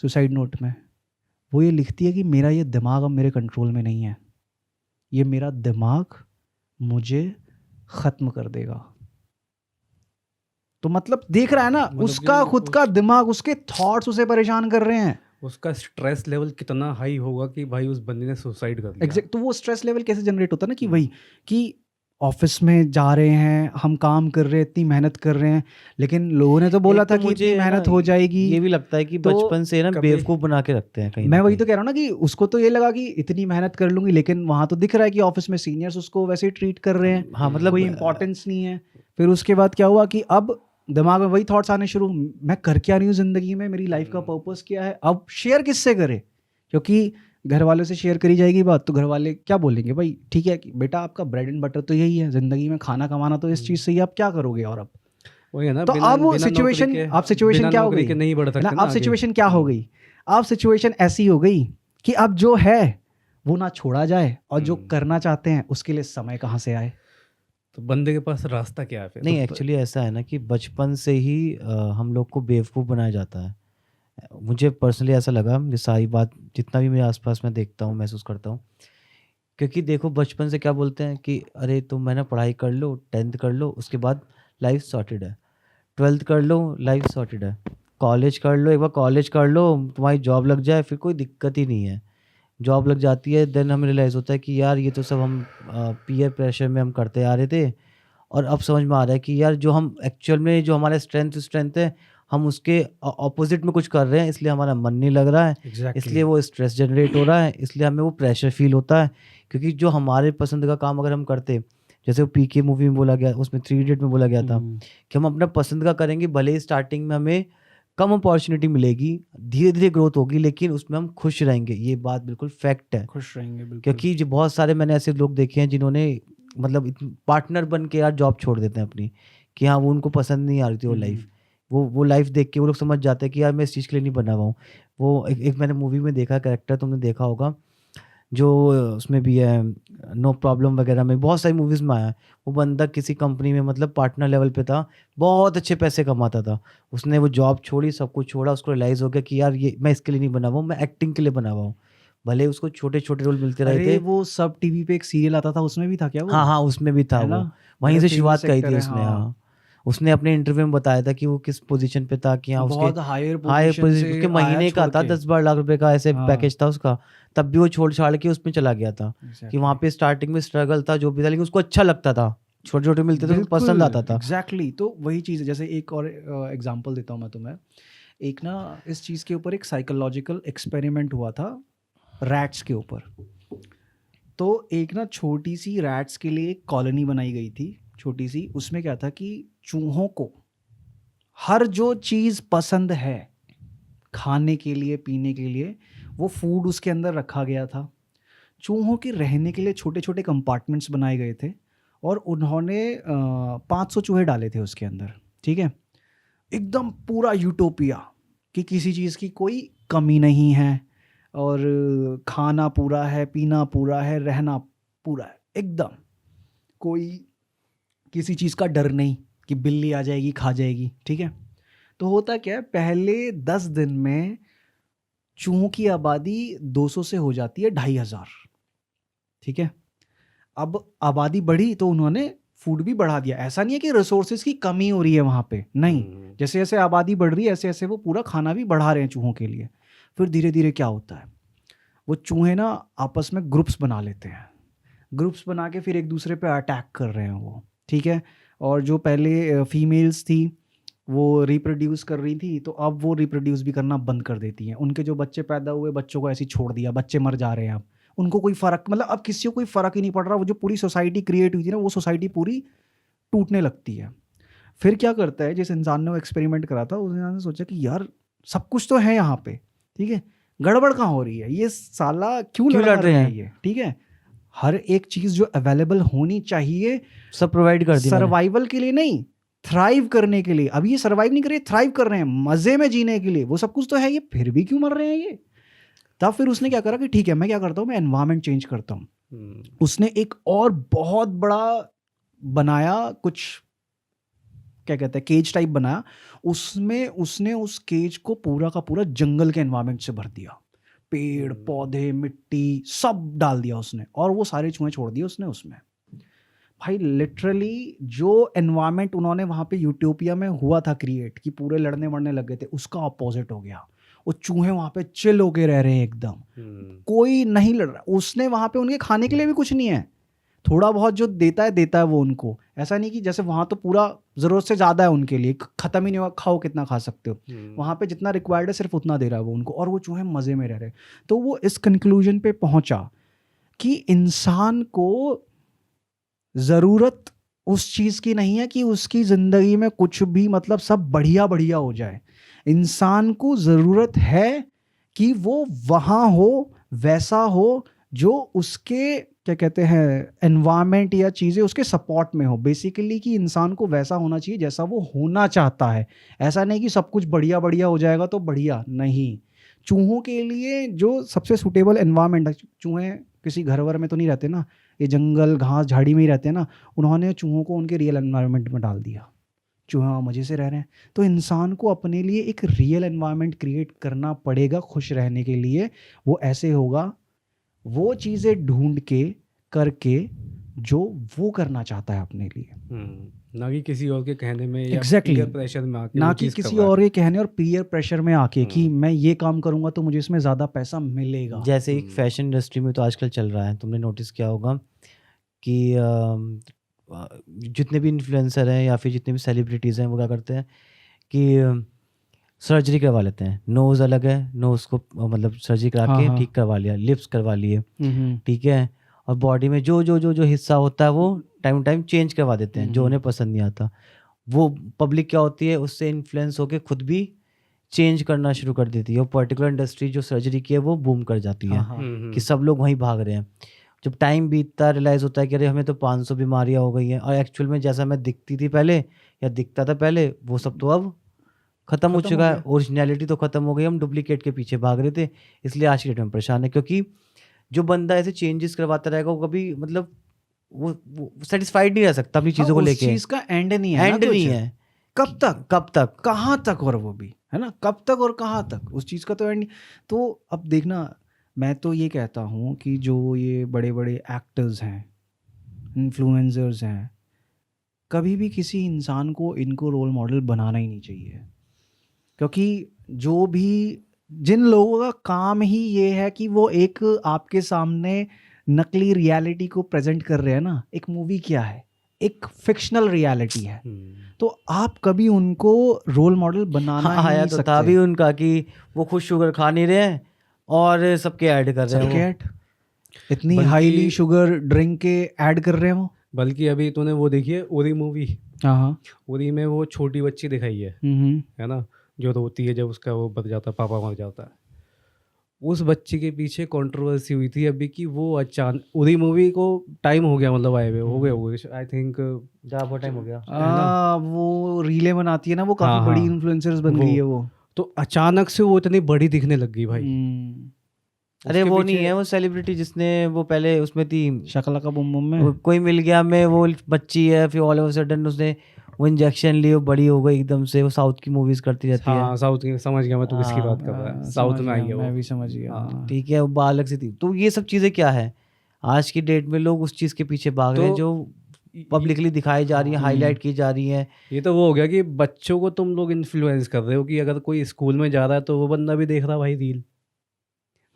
सुसाइड नोट में? वो ये लिखती है कि मेरा ये दिमाग अब मेरे कंट्रोल में नहीं है, ये मेरा दिमाग मुझे ख़त्म कर देगा। तो मतलब देख रहा है ना, मतलब उसका कि खुद का दिमाग, उसके थॉट्स उसे परेशान कर रहे हैं। उसका स्ट्रेस लेवल कितना हाई होगा कि भाई उस बंदे ने सुसाइड कर लिया। एग्जैक्ट। तो वो स्ट्रेस लेवल कैसे जनरेट होता है ना कि वही कि ऑफिस में जा रहे हैं, हम काम कर रहे हैं, इतनी मेहनत कर रहे हैं, लेकिन लोगों ने तो बोला एक था तो कि मुझे इतनी है ना, मेहनत हो जाएगी। ये भी लगता है कि तो बचपन से ना कभी- बेवकूफ बना के रखते हैं कहीं मैं ना वही कहीं। तो कह रहा हूँ ना कि उसको तो ये लगा कि इतनी मेहनत कर लूंगी, लेकिन वहां तो दिख रहा है कि ऑफिस में सीनियर्स उसको वैसे ही ट्रीट कर रहे हैं, हाँ मतलब कोई इंपॉर्टेंस नहीं है। फिर उसके बाद क्या हुआ कि अब दिमाग में वही थॉट्स आने शुरू, मैं कर क्या रही हूँ जिंदगी में, मेरी लाइफ का पर्पस क्या है, अब शेयर किससे करे? क्योंकि घर वालों से शेयर करी जाएगी बात तो घर वाले क्या बोलेंगे, भाई ठीक है कि बेटा आपका ब्रेड एंड बटर तो यही है जिंदगी में, खाना कमाना तो इस चीज़ से ही, आप क्या करोगे? और अब वही है ना, तो बिना अब वो बिना सिचुएशन, नौकरी के अब सिचुएशन बिना क्या हो नौकरी गई के नहीं बढ़ है सकते ना? ना अब आगे। सिचुएशन क्या हो गई? अब सिचुएशन ऐसी हो गई कि अब जो है वो ना छोड़ा जाए और जो करना चाहते हैं उसके लिए समय कहाँ से आए? तो बंदे के पास रास्ता क्या है फिर? नहीं, एक्चुअली ऐसा है ना कि बचपन से ही हम लोग को बेवकूफ़ बनाया जाता है। मुझे पर्सनली ऐसा लगा, ये सारी बात जितना भी मेरे आसपास मैं देखता हूँ, महसूस करता हूँ, क्योंकि देखो बचपन से क्या बोलते हैं कि अरे तुम मैंने पढ़ाई कर लो, 10th कर लो, उसके बाद लाइफ सॉर्टेड है, 12th कर लो, लाइफ सॉर्टेड है, कॉलेज कर लो, एक बार कॉलेज कर लो, तुम्हारी जॉब लग जाए, फिर कोई दिक्कत ही नहीं है। जॉब लग जाती है, देन हमें रियलाइज़ होता है कि यार ये तो सब हम पीयर प्रेशर में हम करते आ रहे थे, और अब समझ में आ रहा है कि यार जो हम एक्चुअल में जो हमारे स्ट्रेंथ है, हम उसके ऑपोजिट में कुछ कर रहे हैं, इसलिए हमारा मन नहीं लग रहा है, इसलिए एग्जैक्टली। वो स्ट्रेस जनरेट हो रहा है, इसलिए हमें वो प्रेशर फील होता है। क्योंकि जो हमारे पसंद का काम अगर हम करते, जैसे वो पीके मूवी में बोला गया, उसमें 3 इडियट में बोला गया था कि हम अपना पसंद का करेंगे, भले ही स्टार्टिंग में हमें कम अपॉर्चुनिटी मिलेगी, धीरे धीरे ग्रोथ होगी, लेकिन उसमें हम खुश रहेंगे। ये बात बिल्कुल फैक्ट है। खुश रहेंगे बिल्कुल। क्योंकि जो बहुत सारे मैंने ऐसे लोग देखे हैं जिन्होंने मतलब पार्टनर बन के यार जॉब छोड़ देते हैं अपनी, कि हाँ वो उनको पसंद नहीं आ रही थी वो लाइफ, वो लाइफ देख के वो लोग समझ जाते हैं कि यार मैं इस चीज़ के लिए नहीं बना हुआ हूँ। वो एक मैंने मूवी में देखा कैरेक्टर, तुमने देखा होगा, जो उसमें भी है, नो प्रॉब्लम वगैरह में, बहुत सारी मूवीज़ में आया है। वो बंदा किसी कंपनी में मतलब पार्टनर लेवल पे था, बहुत अच्छे पैसे कमाता था, उसने वो जॉब छोड़ी, सब कुछ छोड़ा, उसको रियलाइज़ हो गया कि यार ये मैं इसके लिए नहीं बना हुआ हूँ, मैं एक्टिंग के लिए बना हुआ हूँ। भले उसको छोटे छोटे रोल मिलते रहे अरे थे। वो सब टीवी पे एक सीरियल आता था, उसमें भी था क्या वो? हाँ हाँ, उसमें भी था है वो, ना? वहीं बड़े से फेमस शुरुआत करी एक्टर थी है, उसने। हाँ। हाँ, उसने अपने इंटरव्यू में बताया था कि वो किस पोजीशन पे था, कि हाँ उसके बहुत हायर हाई पोजीशन से उसके आया महीने का छोड़ था के। 10-12 लाख रुपए का ऐसे हाँ पैकेज था उसका, तब भी वो छोड़ छाड़ के उसमें चला गया था। कि वहाँ एग्जैक्टली, पे स्टार्टिंग में स्ट्रगल था जो भी था, लेकिन उसको अच्छा लगता था, छोटे छोटे मिलते थे, उसको पसंद बिल्कुल आता था। एग्जैक्टली। तो वही चीज़ है, जैसे एक और एग्जांपल देता हूँ मैं तुम्हें। एक ना इस चीज़ के ऊपर एक साइकोलॉजिकल एक्सपेरिमेंट हुआ था रैट्स के ऊपर। तो एक ना छोटी सी रैट्स के लिए एक कॉलोनी बनाई गई थी, छोटी सी। उसमें क्या था कि चूहों को हर जो चीज़ पसंद है खाने के लिए, पीने के लिए, वो फूड उसके अंदर रखा गया था। चूहों के रहने के लिए छोटे छोटे कंपार्टमेंट्स बनाए गए थे, और उन्होंने 500 चूहे डाले थे उसके अंदर। ठीक है, एकदम पूरा यूटोपिया, कि किसी चीज़ की कोई कमी नहीं है, और खाना पूरा है, पीना पूरा है, रहना पूरा है एकदम। कोई किसी चीज़ का डर नहीं कि बिल्ली आ जाएगी खा जाएगी। ठीक है, तो होता क्या है, पहले 10 दिन में चूहों की आबादी 200 से हो जाती है 2500। ठीक है, अब आबादी बढ़ी तो उन्होंने फूड भी बढ़ा दिया। ऐसा नहीं है कि रिसोर्सेज की कमी हो रही है वहाँ पे, नहीं, जैसे जैसे आबादी बढ़ रही है ऐसे ऐसे वो पूरा खाना भी बढ़ा रहे हैं चूहों के लिए। फिर धीरे धीरे क्या होता है, वो चूहे ना आपस में ग्रुप्स बना लेते हैं, ग्रुप्स बना के फिर एक दूसरे पे अटैक कर रहे हैं वो। ठीक है, और जो पहले फीमेल्स थी वो रिप्रोड्यूस कर रही थी, तो अब वो रिप्रोड्यूस भी करना बंद कर देती हैं। उनके जो बच्चे पैदा हुए, बच्चों को ऐसे ही छोड़ दिया, बच्चे मर जा रहे हैं। अब उनको कोई फ़र्क, मतलब अब किसी को कोई फ़र्क ही नहीं पड़ रहा। वो जो पूरी सोसाइटी क्रिएट हुई थी ना, वो सोसाइटी पूरी टूटने लगती है। फिर क्या करता है, जिस इंसान ने वो एक्सपेरिमेंट करा था, उस इंसान ने सोचा कि यार सब कुछ तो है यहाँ पे, ठीक है, गड़बड़ कहाँ हो रही है, ये साला क्यों क्यों लड़ लड़ मर रहे रहे हैं हैं? ये। ठीक है, हर एक चीज़ जो अवेलेबल होनी चाहिए सब प्रोवाइड कर दी मैंने। सर्वाइवल के लिए नहीं, थ्राइव करने के लिए। अब ये सर्वाइव नहीं कर रहे, थ्राइव कर रहे हैं, मजे में जीने के लिए। वो सब कुछ तो है, ये फिर भी क्यों मर रहे हैं ये। तब फिर उसने क्या करा कि ठीक है, मैं क्या करता हूँ, मैं एनवायरमेंट चेंज करता हूँ। उसने एक और बहुत बड़ा बनाया, कुछ क्या कहते हैं, केज टाइप बनाया। उसमें उसने उस केज को पूरा का पूरा जंगल के एनवायरमेंट से भर दिया, पेड़ पौधे मिट्टी सब डाल दिया उसने, और वो सारे चूहे छोड़ दिए उसने उसमें। भाई लिटरली जो एनवायरनमेंट उन्होंने वहाँ पे यूटोपिया में हुआ था क्रिएट, कि पूरे लड़ने मरने लग गए थे, उसका अपोजिट हो गया। वो चूहे वहाँ पे चिल होके रह रहे हैं एकदम, कोई नहीं लड़ रहा। उसने वहाँ पे, उनके खाने के लिए भी कुछ नहीं है, थोड़ा बहुत जो देता है वो उनको। ऐसा नहीं कि जैसे वहाँ तो पूरा ज़रूरत से ज़्यादा है उनके लिए, ख़त्म ही नहीं होगा, खाओ कितना खा सकते हो। वहाँ पे जितना रिक्वायर्ड है सिर्फ उतना दे रहा है वो उनको, और वो चूहे मज़े में रह रहे। तो वो इस कंक्लूजन पे पहुँचा कि इंसान को ज़रूरत उस चीज़ की नहीं है कि उसकी ज़िंदगी में कुछ भी मतलब सब बढ़िया बढ़िया हो जाए। इंसान को ज़रूरत है कि वो वहाँ हो, वैसा हो जो उसके क्या कहते हैं एनवायरनमेंट या चीज़ें उसके सपोर्ट में हो। बेसिकली कि इंसान को वैसा होना चाहिए जैसा वो होना चाहता है। ऐसा नहीं कि सब कुछ बढ़िया बढ़िया हो जाएगा तो बढ़िया नहीं। चूहों के लिए जो सबसे सूटेबल एनवायरनमेंट है, चूहे किसी घर वर में तो नहीं रहते ना, ये जंगल घास झाड़ी में ही रहते हैं ना, उन्होंने चूहों को उनके रियल एनवायरनमेंट में डाल दिया। चूहे वहाँ मज़े से रह रहे हैं। तो इंसान को अपने लिए एक रियल एनवायरनमेंट क्रिएट करना पड़ेगा खुश रहने के लिए। वो ऐसे होगा, वो चीज़ें ढूंढ के करके जो वो करना चाहता है अपने लिए, ना कि किसी और के कहने में या Exactly. peer प्रेशर में आके ना वो कि चीज़ किसी कर रहा है। और के कहने और पीयर प्रेशर में आके कि मैं ये काम करूंगा तो मुझे इसमें ज़्यादा पैसा मिलेगा। जैसे एक फैशन इंडस्ट्री में तो आजकल चल रहा है, तुमने नोटिस किया होगा कि जितने भी इन्फ्लुएंसर हैं या फिर जितने भी सेलिब्रिटीज़ हैं वो क्या करते हैं कि सर्जरी करवा लेते हैं। नोज़ अलग है, नोज़ को मतलब सर्जरी करा हाँ, के हाँ। ठीक करवा लिया, लिप्स करवा लिए, हम्म, ठीक है। और बॉडी में जो हिस्सा होता है वो टाइम टू टाइम चेंज करवा देते हैं जो उन्हें पसंद नहीं आता। वो पब्लिक क्या होती है उससे इन्फ्लुएंस होकर खुद भी चेंज करना शुरू कर देती है। और पर्टिकुलर इंडस्ट्री जो सर्जरी की है वो बूम कर जाती है हाँ, हाँ। कि सब लोग वहीं भाग रहे हैं। जब टाइम बीतता रियलाइज़ होता है कि अरे हमें तो 500 बीमारियां हो गई हैं और एक्चुअल में जैसा मैं दिखती थी पहले या दिखता था पहले वो सब तो अब खत्म हो खत्म हो चुका है। गया। ओरिजिनलिटी तो खत्म हो गई, हम डुप्लीकेट के पीछे भाग रहे थे। इसलिए आज की डेट में परेशान है क्योंकि जो बंदा ऐसे चेंजेस करवाता रहेगा वो कभी मतलब वो सेटिस्फाइड नहीं रह सकता अपनी चीज़ों को उस लेके। चीज का एंड नहीं है ना एंड कुछ। नहीं है, कब तक कब तक कहाँ तक, और वो भी है ना, कब तक और कहाँ तक, उस चीज का तो एंड नहीं। तो अब देखना, मैं तो ये कहता हूँ कि जो ये बड़े बड़े एक्टर्स हैं, इन्फ्लुएंसर्स हैं, कभी भी किसी इंसान को इनको रोल मॉडल बनाना ही नहीं चाहिए। क्योंकि जो भी जिन लोगों का काम ही ये है कि वो एक आपके सामने नकली रियलिटी को प्रेजेंट कर रहे हैं ना, एक मूवी क्या है, एक फिक्शनल रियलिटी है, तो आप कभी उनको रोल मॉडल बनाना ही आया नहीं तो सकते। था भी उनका कि वो खुद शुगर खा नहीं रहे हैं और सबके ऐड कर रहे सबके हैं ऐड, इतनी बल्कि- हाईली शुगर ड्रिंक के ऐड कर रहे हैं वो। बल्कि अभी तूने वो देखी है उरी मूवी? हाँ हाँ। उरी में वो छोटी बच्ची दिखाई है ना, जो रोती है जब उसका वो मर जाता है, पापा मर जाता है। उस बच्ची के पीछे कंट्रोवर्सी हुई थी अभी कि वो अचानक, उरी मूवी को टाइम हो गया, मतलब आए हुए हो गए आई थिंक जहाँ बहुत टाइम हो गया। वो रीले बनाती है ना, वो काफी हाँ, बड़ी हाँ। इन्फ्लुएंसर्स बन वो- गई है वो। तो अचानक से वो इतनी बड़ी दिखने लग गई भाई। अरे उसके वो नहीं पीछे- है वो सेलिब्रिटी जिसने वो पहले उसमें थी शकला का बुम बुम में। वो कोई मिल गया में, वो बच्ची है फिर ऑल ऑफ सडन उसने वो इंजेक्शन लिए, वो बड़ी हो गई एकदम से। वो साउथ की मूवीज करती रहती हाँ है, साउथ की, समझ गया मैं तू किसकी हाँ, बात कर रहा है, समझ साउथ में आई गया, है वो। मैं भी समझ गया। हाँ। ठीक है। वो बालक सी थी। तो ये सब चीज़ें क्या है आज की डेट में लोग उस चीज़ के पीछे भाग रहे हैं तो जो पब्लिकली दिखाई जा रही है, हाईलाइट की जा रही है। ये तो वो हो गया कि बच्चों को तुम लोग इन्फ्लुएंस कर रहे हो कि अगर कोई स्कूल में जा रहा है तो वो बंदा भी देख रहा भाई रील,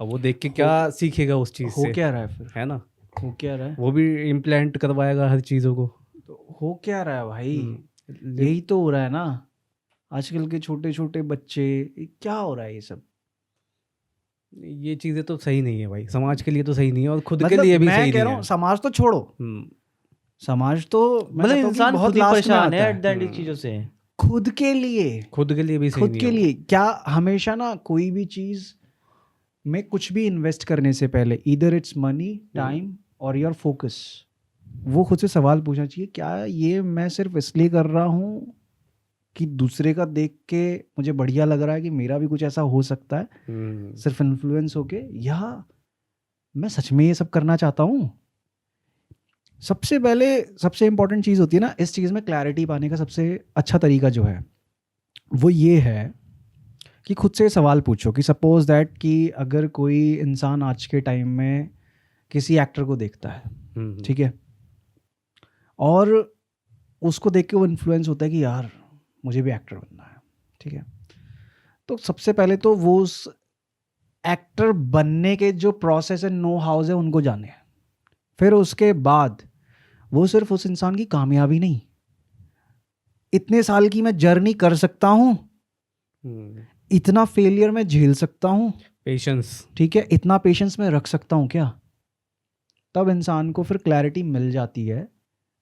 अब वो देख के क्या सीखेगा उस चीज़ हो से, क्या रहा है फिर, है ना? हो क्या रहा है, वो भी इम्प्लांट करवाएगा हर चीज़ों को। तो हो क्या रहा है भाई, हम्म। यही तो हो रहा है ना आजकल के छोटे छोटे बच्चे। ये क्या हो रहा है ये सब? ये चीज़ें तो सही नहीं है भाई, समाज के लिए तो सही नहीं है और खुद के मतलब लिए भी मैं सही कह नहीं रहा है। हूँ समाज तो छोड़ो, समाज तो मैं मतलब कहता हूँ कि इंसान बहुत खुद ही लास्ट में परेशान है आता एट द एंड इन चीज़ों से। खुद के लिए, खुद के लिए भी सही खुद नहीं के है वो। लिए क्या, हमेशा ना कोई भी चीज में कुछ भी इन्वेस्ट करने से पहले ईदर इट्स मनी, टाइम और योर फोकस, वो खुद से सवाल पूछना चाहिए, क्या ये मैं सिर्फ इसलिए कर रहा हूँ कि दूसरे का देख के मुझे बढ़िया लग रहा है कि मेरा भी कुछ ऐसा हो सकता है, सिर्फ इन्फ्लुएंस होके, या मैं सच में ये सब करना चाहता हूँ। सबसे पहले सबसे इंपॉर्टेंट चीज़ होती है ना इस चीज़ में क्लैरिटी पाने का, सबसे अच्छा तरीका जो है वो ये है कि खुद से सवाल पूछो कि सपोज दैट कि अगर कोई इंसान आज के टाइम में किसी एक्टर को देखता है, ठीक है, और उसको देख के वो इन्फ्लुएंस होता है कि यार मुझे भी एक्टर बनना है, ठीक है, तो सबसे पहले तो वो उस एक्टर बनने के जो प्रोसेस एंड नो हाउस है उनको जाने, फिर उसके बाद वो सिर्फ उस इंसान की कामयाबी नहीं, इतने साल की मैं जर्नी कर सकता हूँ, इतना फेलियर मैं झेल सकता हूँ, पेशेंस, ठीक है, इतना पेशेंस में रख सकता हूँ क्या, तब इंसान को फिर क्लैरिटी मिल जाती है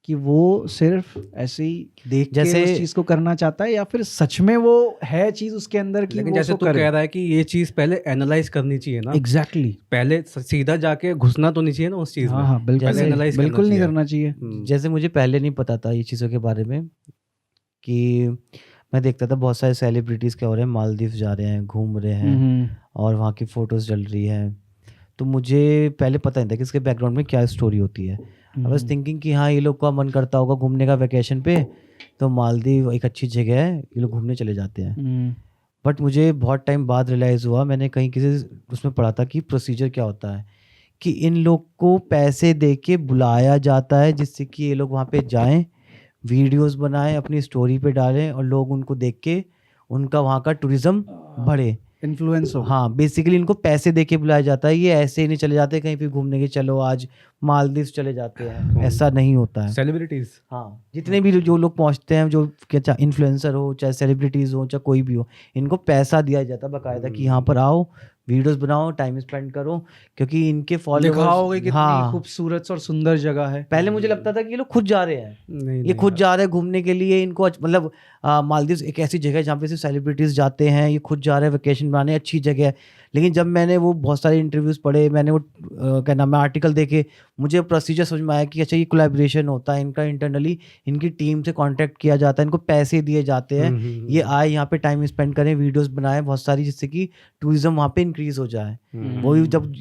कि वो सिर्फ ऐसे ही देख के जैसे- उस चीज को करना चाहता है या फिर सच में वो है चीज उसके अंदर की लेकिन वो जैसे उसको तू करे। कह रहा है कि ये चीज़ पहले एनालाइज करनी चाहिए ना, एग्जैक्टली, पहले सीधा जाके घुसना तो नहीं चाहिए ना उस चीज़ में। हाँ हाँ बिल्कुल, जैसे analyze करना बिल्कुल नहीं चाहिए। करना चाहिए। जैसे मुझे पहले नहीं पता था ये चीज़ों के बारे में कि मैं देखता था बहुत सारे सेलिब्रिटीज़ क्या हो रहे हैं, मालदीव जा रहे हैं, घूम रहे हैं और वहाँ की फ़ोटोज़ चल रही है। तो मुझे पहले पता नहीं था कि इसके बैकग्राउंड में क्या स्टोरी होती है। आई वाज थिंकिंग कि हाँ ये लोग का मन करता होगा घूमने का वैकेशन पे, तो मालदीव एक अच्छी जगह है, ये लोग घूमने चले जाते हैं। बट मुझे बहुत टाइम बाद रियलाइज़ हुआ, मैंने कहीं किसी उसमें पढ़ा था कि प्रोसीजर क्या होता है कि इन लोग को पैसे दे के बुलाया जाता है जिससे कि ये लोग वहाँ पे जाएं, वीडियोस बनाएं, अपनी स्टोरी पे डालें और लोग उनको देख के उनका वहाँ का टूरिज्म बढ़े। इन्फ्लुएंस हो। हाँ, बेसिकली इनको पैसे दे के बुलाया जाता है, ये ऐसे ही नहीं चले जाते कहीं पे घूमने के, चलो आज मालदीव चले जाते हैं, ऐसा नहीं होता है। सेलिब्रिटीज, हाँ, जितने भी जो लोग पहुंचते हैं, जो चाहे इन्फ्लुएंसर हो, चाहे सेलिब्रिटीज हो, चाहे कोई भी हो, इनको पैसा दिया जाता है बकायदा कि यहाँ पर आओ, वीडियोस बनाओ, टाइम स्पेंड करो, क्योंकि इनके दिखाओगे फॉलोअर्स। कितनी हाँ, खूबसूरत और सुंदर जगह है। पहले मुझे लगता था कि ये लोग खुद जा रहे हैं, नहीं ये खुद जा रहे हैं घूमने के लिए, इनको मतलब मालदीव एक ऐसी जगह है जहाँ पे सिर्फ सेलिब्रिटीज जाते हैं, ये खुद जा रहे हैं वेकेशन बनाने, अच्छी जगह है। लेकिन जब मैंने वो बहुत सारे इंटरव्यूज़ पढ़े, मैंने वो क्या नाम है आर्टिकल देखे, मुझे प्रोसीजर समझ में आया कि अच्छा ये कोलैबोरेशन होता है इनका, इंटरनली इनकी टीम से कांटेक्ट किया जाता है, इनको पैसे दिए जाते हैं, ये आए यहाँ पे टाइम स्पेंड करें, वीडियोस बनाएं बहुत सारी, जिससे कि टूरिज्म वहाँ पे इंक्रीज हो जाए। वही जब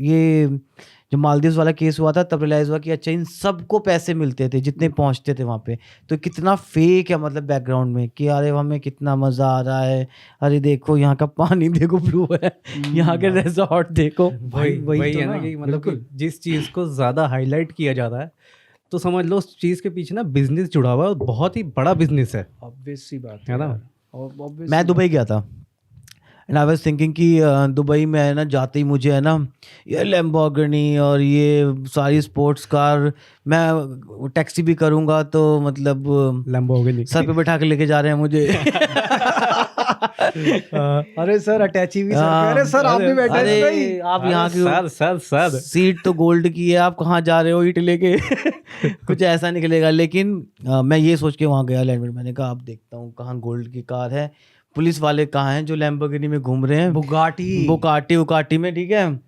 ये जब मालदीव्स वाला केस हुआ था तब रियलाइज़ हुआ कि अच्छा इन सबको पैसे मिलते थे जितने पहुंचते थे वहाँ पे, तो कितना फेक है मतलब बैकग्राउंड में कि अरे हमें कितना मज़ा आ रहा है, अरे देखो यहाँ का पानी देखो ब्लू है, यहाँ के रिजॉर्ट देखो। वही तो है ना कि मतलब कि जिस चीज़ को ज़्यादा हाईलाइट किया जा रहा है तो समझ लो उस चीज़ के पीछे ना बिजनेस जुड़ा हुआ है और बहुत ही बड़ा बिजनेस है। ऑब्वियस सी बात है ना? obvious मैं सी दुबई गया था एंड आई वाज थिंकिंग कि दुबई में है ना, जाते ही मुझे है ना ये लैम्बोर्गिनी और ये सारी स्पोर्ट्स कार, मैं टैक्सी भी करूँगा तो मतलब लैम्बोर्गिनी सर पे बैठा के लेके जा रहे हैं मुझे। अरे सर अटैची भी सर पे, अरे सर आप भी बैठे हैं भाई। अरे आप यहाँ की सर सीट तो गोल्ड की है, आप कहाँ जा रहे हो ईट लेके। कुछ ऐसा निकलेगा। लेकिन मैं ये सोच के वहाँ गया लैंड, मैंने कहा अब देखता हूँ कहाँ गोल्ड की कार है, पुलिस वाले कहाँ हैं जो लैम्बोर्गिनी में घूम रहे हैं, बुगाटी में, ठीक है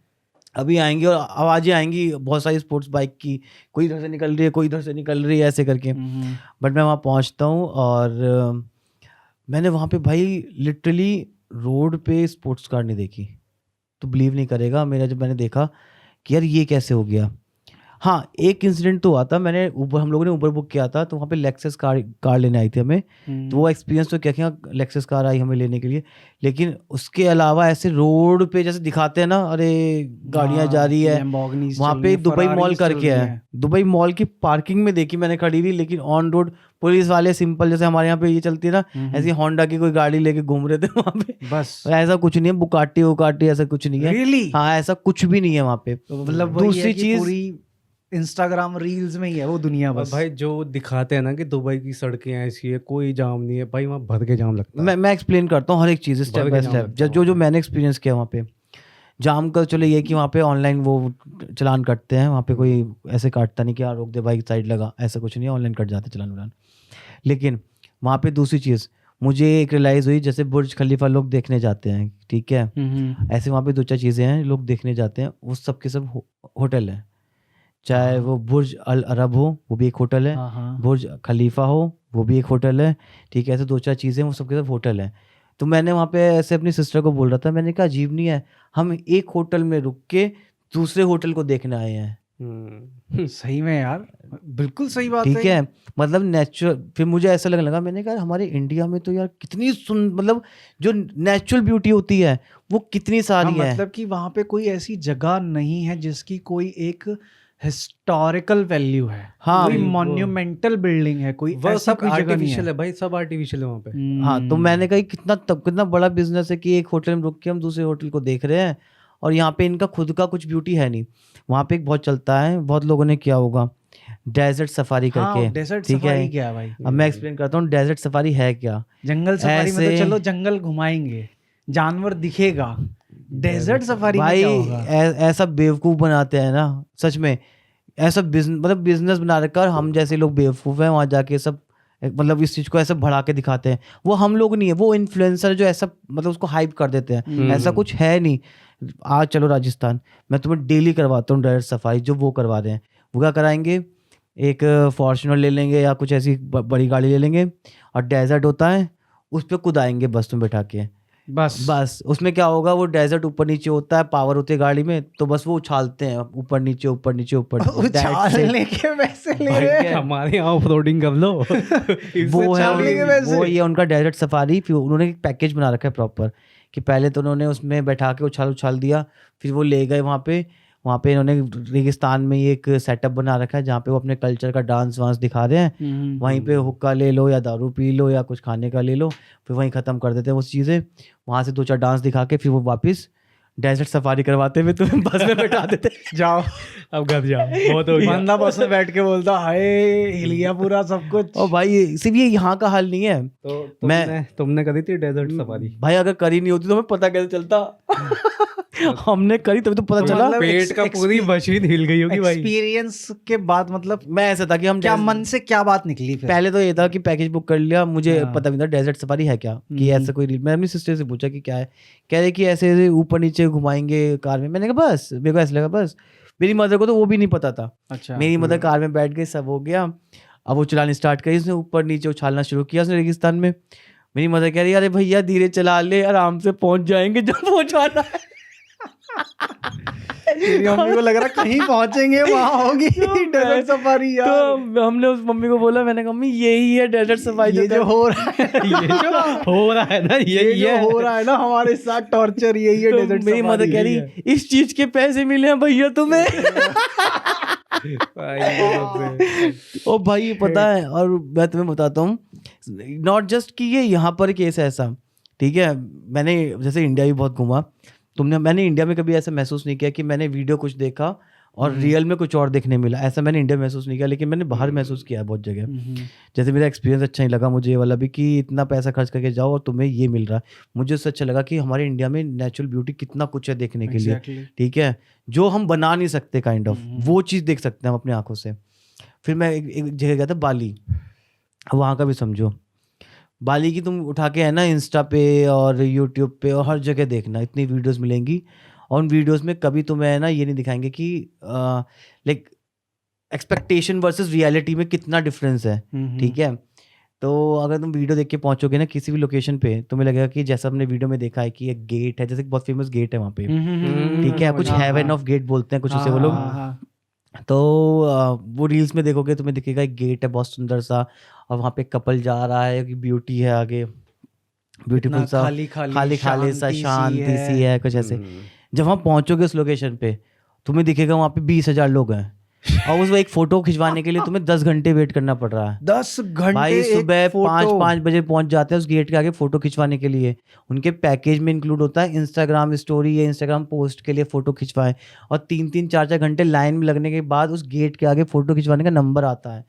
अभी आएंगे और आवाज़ें आएंगी बहुत सारी स्पोर्ट्स बाइक की, कोई इधर से निकल रही है, कोई इधर से निकल रही है, ऐसे करके। बट मैं वहाँ पहुँचता हूँ और मैंने वहाँ पे भाई लिटरली रोड पे स्पोर्ट्स कार नहीं देखी, तो बिलीव नहीं करेगा मेरा जब मैंने देखा कि यार ये कैसे हो गया। हाँ, एक इंसिडेंट तो हुआ था, मैंने ऊबर, हम लोगों ने ऊबर बुक किया था, तो वहाँ पे लेक्सस कार लेने आई थी हमें, तो वो एक्सपीरियंस तो क्या किया, लेक्सस कार आई हमें लेने के लिए। लेकिन उसके अलावा ऐसे रोड पे जैसे दिखाते हैं ना, अरे गाड़ियाँ जा रही है, वहाँ पे दुबई मॉल करके है, दुबई मॉल की पार्किंग में देखी मैंने खड़ी हुई, लेकिन ऑन रोड पुलिस वाले सिंपल जैसे हमारे यहाँ पे ये चलती है ना, ऐसी होंडा की कोई गाड़ी लेके घूम रहे थे वहाँ पे। बस ऐसा कुछ नहीं है, बुकाटी ऐसा कुछ नहीं है। Really? हाँ, ऐसा कुछ भी नहीं है वहाँ पे। मतलब दूसरी चीज इंस्टाग्राम रील्स में ही है वो दुनिया बस। भाई जो दिखाते हैं ना कि दुबई की सड़कें ऐसी है, कोई जाम नहीं है, भाई वहाँ भर के जाम लगता है। मैं एक्सप्लेन करता हूँ हर एक चीज़ स्टेप बाय स्टेप, जो मैंने एक्सपीरियंस किया वहाँ पे। जाम का चलो ये कि वहाँ पे ऑनलाइन वो चलान कटते हैं, वहाँ पे कोई ऐसे काटता नहीं कि हाँ रोक दे भाई साइड लगा, ऐसा कुछ नहीं है, ऑनलाइन कट जाते चलान वलान। लेकिन वहाँ पे दूसरी चीज़ मुझे एक रियलाइज़ हुई, जैसे बुर्ज खलीफा लोग देखने जाते हैं, ठीक है, ऐसे वहाँ पे दो चार चीज़ें हैं लोग देखने जाते हैं, वो सब के सब होटल है, चाहे वो बुर्ज अल अरब हो वो भी एक होटल है, बुर्ज खलीफा हो वो भी एक होटल है, ठीक है, ऐसे दो चार चीज़ें वो सबके सब होटल है। तो मैंने वहाँ पे ऐसे अपनी सिस्टर को बोल रहा था, मैंने कहा अजीब नहीं है, हम एक होटल में रुक के दूसरे होटल को देखने आए हैं। सही में यार, बिल्कुल सही बात है। ठीक है, मतलब नेचुरल। फिर मुझे ऐसा लगने लगा, मैंने कहा हमारे इंडिया में तो यार कितनी मतलब जो नेचुरल ब्यूटी होती है वो कितनी सारी है। मतलब कि वहाँ पे कोई ऐसी जगह नहीं है जिसकी कोई एक हिस्टोरिकल वैल्यू है, हाँ, कोई मॉन्यूमेंटल बिल्डिंग है, कोई वो ऐसी सब कोई जगह नहीं आर्टिफिशियल है भाई, सब आर्टिफिशियल है वहाँ पे। हाँ, तो मैंने कहा कितना बड़ा बिजनेस है कि एक होटल में रुक के हम दूसरे होटल को देख रहे हैं, और यहाँ पे इनका खुद का कुछ ब्यूटी है नहीं। वहाँ पे एक बहुत चलता है, बहुत लोगों ने किया होगा, डेजर्ट सफारी करके। डेजर्ट ठीक सफारी है, क्या है भाई? अब मैं एक्सप्लेन करता हूँ डेजर्ट सफारी है क्या। जंगल सफारी में तो ऐसे- चलो जंगल घुमाएंगे, जानवर दिखेगा, डेजर्ट सफारी में भाई क्या होगा? ऐसा बेवकूफ़ बनाते हैं ना सच में, ऐसा बिजनेस बना रखा है, हम जैसे लोग बेवकूफ़ हैं वहाँ जाके सब मतलब इस चीज़ को ऐसा बढ़ा के दिखाते हैं। वो हम लोग नहीं है, वो इन्फ्लुएंसर जो ऐसा मतलब उसको हाइप कर देते हैं, ऐसा कुछ है नहीं। आज चलो राजस्थान, मैं तुम्हें डेली करवाता हूँ डेजर्ट सफारी, जो वो करवा रहे हैं। वो क्या कराएंगे, एक फॉर्च्यूनर ले लेंगे या कुछ ऐसी बड़ी गाड़ी ले लेंगे, और डेजर्ट होता है उस पर कुदाएंगे बस तुम बैठा के, बस उसमें क्या होगा, वो डेजर्ट ऊपर नीचे होता है, पावर होती है गाड़ी में, तो बस वो उछालते हैं ऊपर नीचे ऊपर नीचे ऊपर उछालने के वैसे ले रहे हैं। हमारे यहाँ ऑफ रोडिंग कर लो। वो ये उनका डेजर्ट सफारी। फिर उन्होंने एक पैकेज बना रखा है प्रॉपर, कि पहले तो उन्होंने उसमें बैठा के उछाल दिया, फिर वो ले गए वहाँ पे, वहाँ पे इन्होंने रेगिस्तान में ही एक सेटअप बना रखा है जहाँ पे वो अपने कल्चर का डांस वांस दिखा रहे हैं। वहीं पे हुक्का ले लो या दारू पी लो या कुछ खाने का ले लो, फिर वहीं ख़त्म कर देते हैं वो चीज़ें। वहाँ से 2-4 डांस दिखा के फिर वो वापस डेजर्ट सफारी करवाते हुए तुम्हें बस में बैठा देते। जाओ अब घर जाओ, बहुत हो गया। बंदा बस में बैठ के बोलता हाय हिल गया पूरा सब कुछ। और भाई सिर्फ ये यहाँ का हाल नहीं है, तो मैं तुमने करी थी डेजर्ट सफारी? भाई अगर करी नहीं होती तो हमें पता कैसे चलता। हमने करी तभी तो पता तो चला। मतलब पेट का पूरी मशीन हिल गई होगी भाई। एक्सपीरियंस के बाद मतलब मैं ऐसा था कि हम क्या मन से क्या बात निकली फिर? पहले तो ये था कि पैकेज बुक कर लिया, मुझे हाँ। पता नहीं था डेजर्ट सफारी है क्या, कि ऐसा कोई मैं अपनी सिस्टर से पूछा कि क्या है, कह रहे कि ऐसे ऐसे ऊपर नीचे घुमाएंगे कार में। मैंने कहा बस, मेरे को ऐसा लगा बस। मेरी मदर को तो वो भी नहीं पता था। अच्छा मेरी मदर कार में बैठ गई, सब हो गया। अब वो चलानी स्टार्ट करी, उसने ऊपर नीचे उछालना शुरू किया उसने रेगिस्तान में। मेरी मदर कह रही अरे भैया धीरे चला ले, आराम से पहुंच जाएंगे जब पहुंचाना है। तेरी मम्मी को लग रहा कहीं पहुंचेंगे वहां होगी डेजर्ट सफारी यार। तो हमने उस मम्मी को बोला, मैंने कहा मम्मी यही है डेजर्ट सफारी ये जो हो रहा है ये जो हो रहा है ना, ये जो हो रहा है ना हमारे साथ टॉर्चर, यही है तो डेजर्ट मेरी मदर कह रही इस चीज के पैसे मिले हैं भैया तुम्हें। ओ भाई पता है, और मैं तुम्हें बताता हूँ, नॉट जस्ट कि ये यहाँ पर केस है ऐसा, ठीक है। मैंने जैसे इंडिया भी बहुत घूमा, मैंने इंडिया में कभी ऐसा महसूस नहीं किया कि मैंने वीडियो कुछ देखा और रियल में कुछ और देखने मिला, ऐसा मैंने इंडिया में महसूस नहीं किया। लेकिन मैंने बाहर महसूस किया है बहुत जगह। जैसे मेरा एक्सपीरियंस अच्छा नहीं लगा मुझे ये वाला भी, कि इतना पैसा खर्च करके जाओ और तुम्हें ये मिल रहा है। मुझे उससे अच्छा लगा कि हमारे इंडिया में नेचुरल ब्यूटी कितना कुछ है देखने के लिए, ठीक है, जो हम बना नहीं सकते काइंड ऑफ, वो चीज़ देख सकते हैं हम अपनी आंखों से। फिर मैं एक जगह गया था बाली, वहाँ का भी समझो, बाली की तुम उठा के है ना इंस्टा पे और यूट्यूब पे और हर जगह देखना, इतनी वीडियोस मिलेंगी। और उन वीडियोस में कभी तुम्हें है ना ये नहीं दिखाएंगे कि लाइक एक्सपेक्टेशन वर्सेस रियलिटी में कितना डिफरेंस है, ठीक है। तो अगर तुम वीडियो देख के पहुंचोगे ना किसी भी लोकेशन पे, तुम्हें लगेगा कि जैसा हमने वीडियो में देखा है कि एक गेट है, जैसे बहुत फेमस गेट है वहाँ पे, ठीक है, कुछ हेवन ऑफ गेट बोलते हैं कुछ उसे वो लोग। तो वो रील्स में देखोगे तुम्हें दिखेगा एक गेट है बहुत सुंदर सा, और वहाँ पे कपल जा रहा है, कि ब्यूटी है आगे, ब्यूटीफुल सा, खाली खाली सा, शांति सी है कुछ ऐसे। जब वहाँ पहुँचोगे उस लोकेशन पे, तुम्हें दिखेगा वहाँ पे 20,000 लोग हैं, और उस एक फोटो खिंचवाने के लिए तुम्हें 10 घंटे वेट करना पड़ रहा है। 10 घंटे भाई सुबह 5 बजे पहुंच जाते हैं उस गेट के आगे फोटो खिंचवाने के लिए। उनके पैकेज में इंक्लूड होता है इंस्टाग्राम स्टोरी या इंस्टाग्राम पोस्ट के लिए फोटो खिंचवाएं, और 3-3 4-4 घंटे लाइन में लगने के बाद उस गेट के आगे फोटो खिंचवाने का नंबर आता है।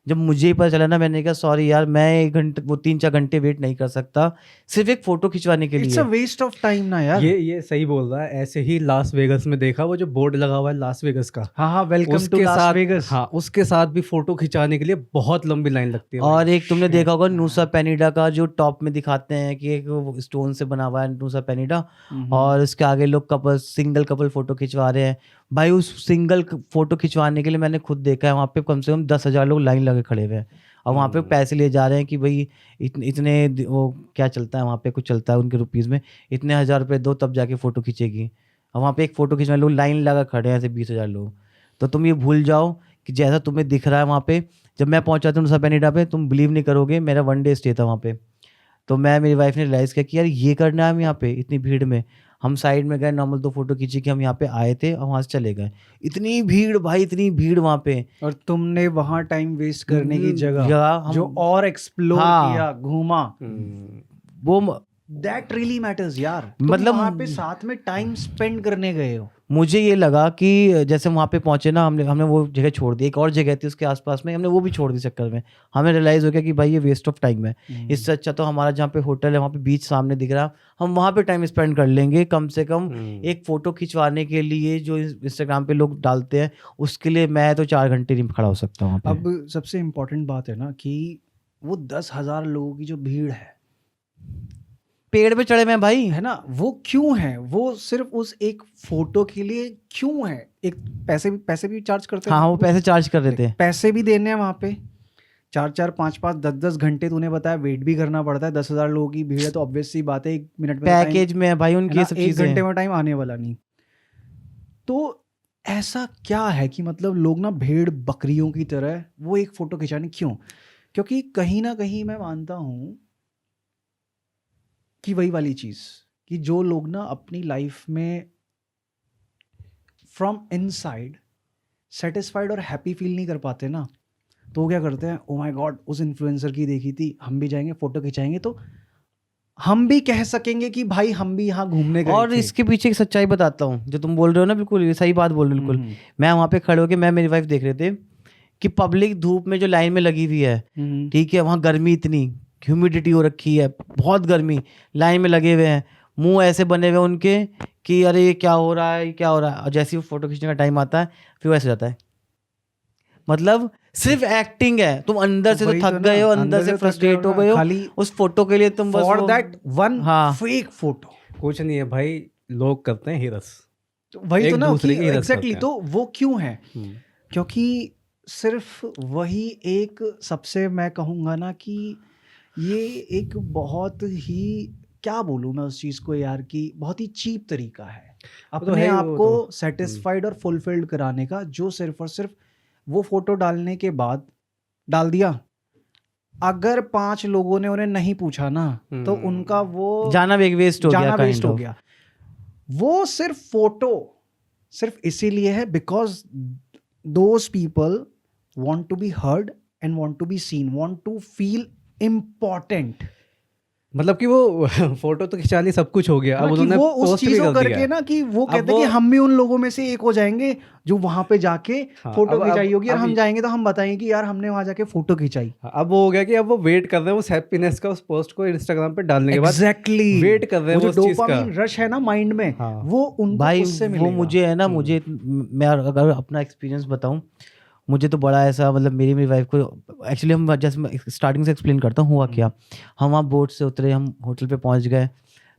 जब मुझे ही पता चला ना, मैंने कहा सॉरी यार, मैं 1 घंटे वो 3-4 घंटे वेट नहीं कर सकता सिर्फ एक फोटो खिंचवाने के लिए। It's a waste of time ना यार। ये सही बोल रहा है। ऐसे ही लास वेगस में देखा, वो जो बोर्ड लगा हुआ है लास वेगस का, हाँ वेलकम टू लास वेगस, हाँ उसके साथ भी फोटो खिंचाने के लिए बहुत लंबी लाइन लगती है। और एक तुमने देखा होगा नूसा पेनिडा का, जो टॉप में दिखाते हैं कि एक स्टोन से बना हुआ है नूसा पेनिडा, और उसके आगे लोग सिंगल कपल फोटो खिंचवा रहे हैं। भाई उस सिंगल फोटो खिंचवाने के लिए मैंने खुद देखा है वहाँ पे कम से कम 10,000 लोग लाइन लगे खड़े हुए हैं, और वहाँ पे पैसे लिए जा रहे हैं कि भाई इतने वो क्या चलता है वहाँ पे, कुछ चलता है उनके रुपीज़ में, इतने 1,000 रुपये दो तब जाके फ़ोटो खींचेगी। और वहाँ पे एक फ़ोटो खींचने लोग लाइन लगा खड़े हैं ऐसे 20,000 लोग। तो तुम ये भूल जाओ कि जैसा तुम्हें दिख रहा है वहाँ पे। जब मैं पहुँचा था नुसा पेनिडा पे, तुम बिलीव नहीं करोगे, मेरा 1 डे स्टे था वहाँ पे। तो मेरी वाइफ ने रियलाइज़ किया कि यार ये करना है हम यहाँ पे इतनी भीड़ में। हम साइड में गए, नॉर्मल 2 फोटो खींची कि हम यहाँ पे आए थे, और वहाँ से चले गए। इतनी भीड़ भाई, इतनी भीड़ वहाँ पे, और तुमने वहाँ टाइम वेस्ट करने की जगह जो और एक्सप्लोर किया, घूमा, वो दैट रियली मैटर्स यार। मतलब वहाँ पे साथ में टाइम स्पेंड करने गए हो। मुझे ये लगा कि जैसे वहाँ पे पहुँचे ना, हमने वो जगह छोड़ दी, एक और जगह थी उसके आसपास में, हमने वो भी छोड़ दी चक्कर में। हमें रियलाइज़ हो गया कि भाई ये वेस्ट ऑफ टाइम है। इससे अच्छा तो हमारा जहाँ पे होटल है वहाँ पे बीच सामने दिख रहा, हम वहाँ पे टाइम स्पेंड कर लेंगे। कम से कम एक फ़ोटो खिंचवाने के लिए जो इंस्टाग्राम पे लोग डालते हैं, उसके लिए मैं तो 4 घंटे नहीं खड़ा हो सकता वहाँ पे। अब सबसे इम्पोर्टेंट बात है ना कि वो 10,000 लोगों की जो भीड़ है, पेड़ पे चढ़े हुए हैं भाई, है ना, वो क्यों है? वो सिर्फ उस एक फोटो के लिए क्यों है? एक पैसे भी चार्ज करते हैं। हाँ वो पैसे चार्ज कर रहे थे, पैसे भी देने हैं वहाँ पे। 4-4 5-5 10-10 घंटे तूने बताया वेट भी करना पड़ता है। 10,000 लोगों की भीड़ है तो ऑब्वियस सी बात है 1 मिनट में पैकेज में है भाई उनकी ये सब 1 चीजें। घंटे में टाइम आने वाला नहीं। तो ऐसा क्या है कि मतलब लोग ना भेड़ बकरियों की तरह वो एक फोटो खिंचाने क्यों? क्योंकि कहीं ना कहीं मैं मानता हूँ कि वही वाली चीज़ कि जो लोग ना अपनी लाइफ में फ्रॉम इनसाइड सेटिस्फाइड और हैप्पी फील नहीं कर पाते ना, तो वो क्या करते हैं, ओ माय गॉड उस इन्फ्लुएंसर की देखी थी, हम भी जाएंगे फोटो खिंचाएंगे तो हम भी कह सकेंगे कि भाई हम भी यहाँ घूमने गए और थे। इसके पीछे एक सच्चाई बताता हूँ, जो तुम बोल रहे हो ना, बिल्कुल ये सही बात बोल रहे हो बिल्कुल। मैं वहाँ पे खड़े होके मैं मेरी वाइफ देख रहे थे कि पब्लिक धूप में जो लाइन में लगी हुई है, ठीक है, वहाँ गर्मी इतनी, ह्यूमिडिटी हो रखी है, बहुत गर्मी, लाइन में लगे हुए हैं, मुंह ऐसे बने हुए हैं उनके कि अरे ये क्या हो रहा है, ये क्या हो रहा है। और जैसे ही वो फोटो खींचने का टाइम आता है फिर वो ऐसे हो जाता है। मतलब सिर्फ एक्टिंग है, तुम अंदर से तो वही थक तो गए ना, हो, अंदर अंदर से से थक गए फ्रस्ट्रेट हो हो ना, गए हो खाली उस फोटो के लिए, तुम बस फॉर वो दैट वन हाँ फेक फोटो। कुछ नहीं है भाई, लोग करते हैं हिरस, वही तो एक ना दूसरे कि की हिरस एग्जैक्टली, करते तो वो क्यों है, हैं। क्योंकि सिर्फ वही एक सबसे, मैं कहूँगा ना कि ये एक बहुत ही, क्या बोलूँ मैं उस चीज़ को यार, कि बहुत ही चीप तरीका है वो तो अपने है ही, आप वो को तो सेटिस्फाइड और फुलफिल्ड कराने का, जो सिर्फ और सिर्फ वो फोटो डालने के बाद डाल दिया। अगर 5 लोगों ने उन्हें नहीं पूछा ना, तो उनका वो जाना भी एक वेस्ट हो गया, जाना वेस्ट काइंड हो ऑफ। गया। वो सिर्फ फोटो सिर्फ इसीलिए है because those people want to be heard and want to be seen, want to feel important. मतलब कि वो फोटो तो खिंचा ली, सब कुछ हो गया, अब कि उन्होंने वो उस पोस्ट भी चीजों कर दिया करके है। ना कि वो अब कहते हैं कि वो- हम भी उन लोगों में से एक हो जाएंगे जो वहां पे जाके हाँ, फोटो अब खिंचाई होगी, और अब हम जाएंगे तो हम बताएंगे कि यार हमने वहां जाके फोटो खिंचाई। अब वो हो गया कि अब वो वेट कर रहे हैं उस हैप्पीनेस का, उस पोस्ट को इंस्टाग्राम पे डालने के बाद एग्जैक्टली वेट कर रहे हैं वो वो जो उस चीज का। डोपामिन रश है ना माइंड में, हाँ। वो उनको भाई उससे वो मिलेगा। मुझे है ना, मुझे मैं अगर अपना एक्सपीरियंस बताऊं, मुझे तो बड़ा ऐसा, मतलब मेरी वाइफ को एक्चुअली, हम जैसे मैं स्टार्टिंग से एक्सप्लेन करता हूँ हुआ क्या। हम वहाँ बोट से उतरे, हम होटल पे पहुँच गए,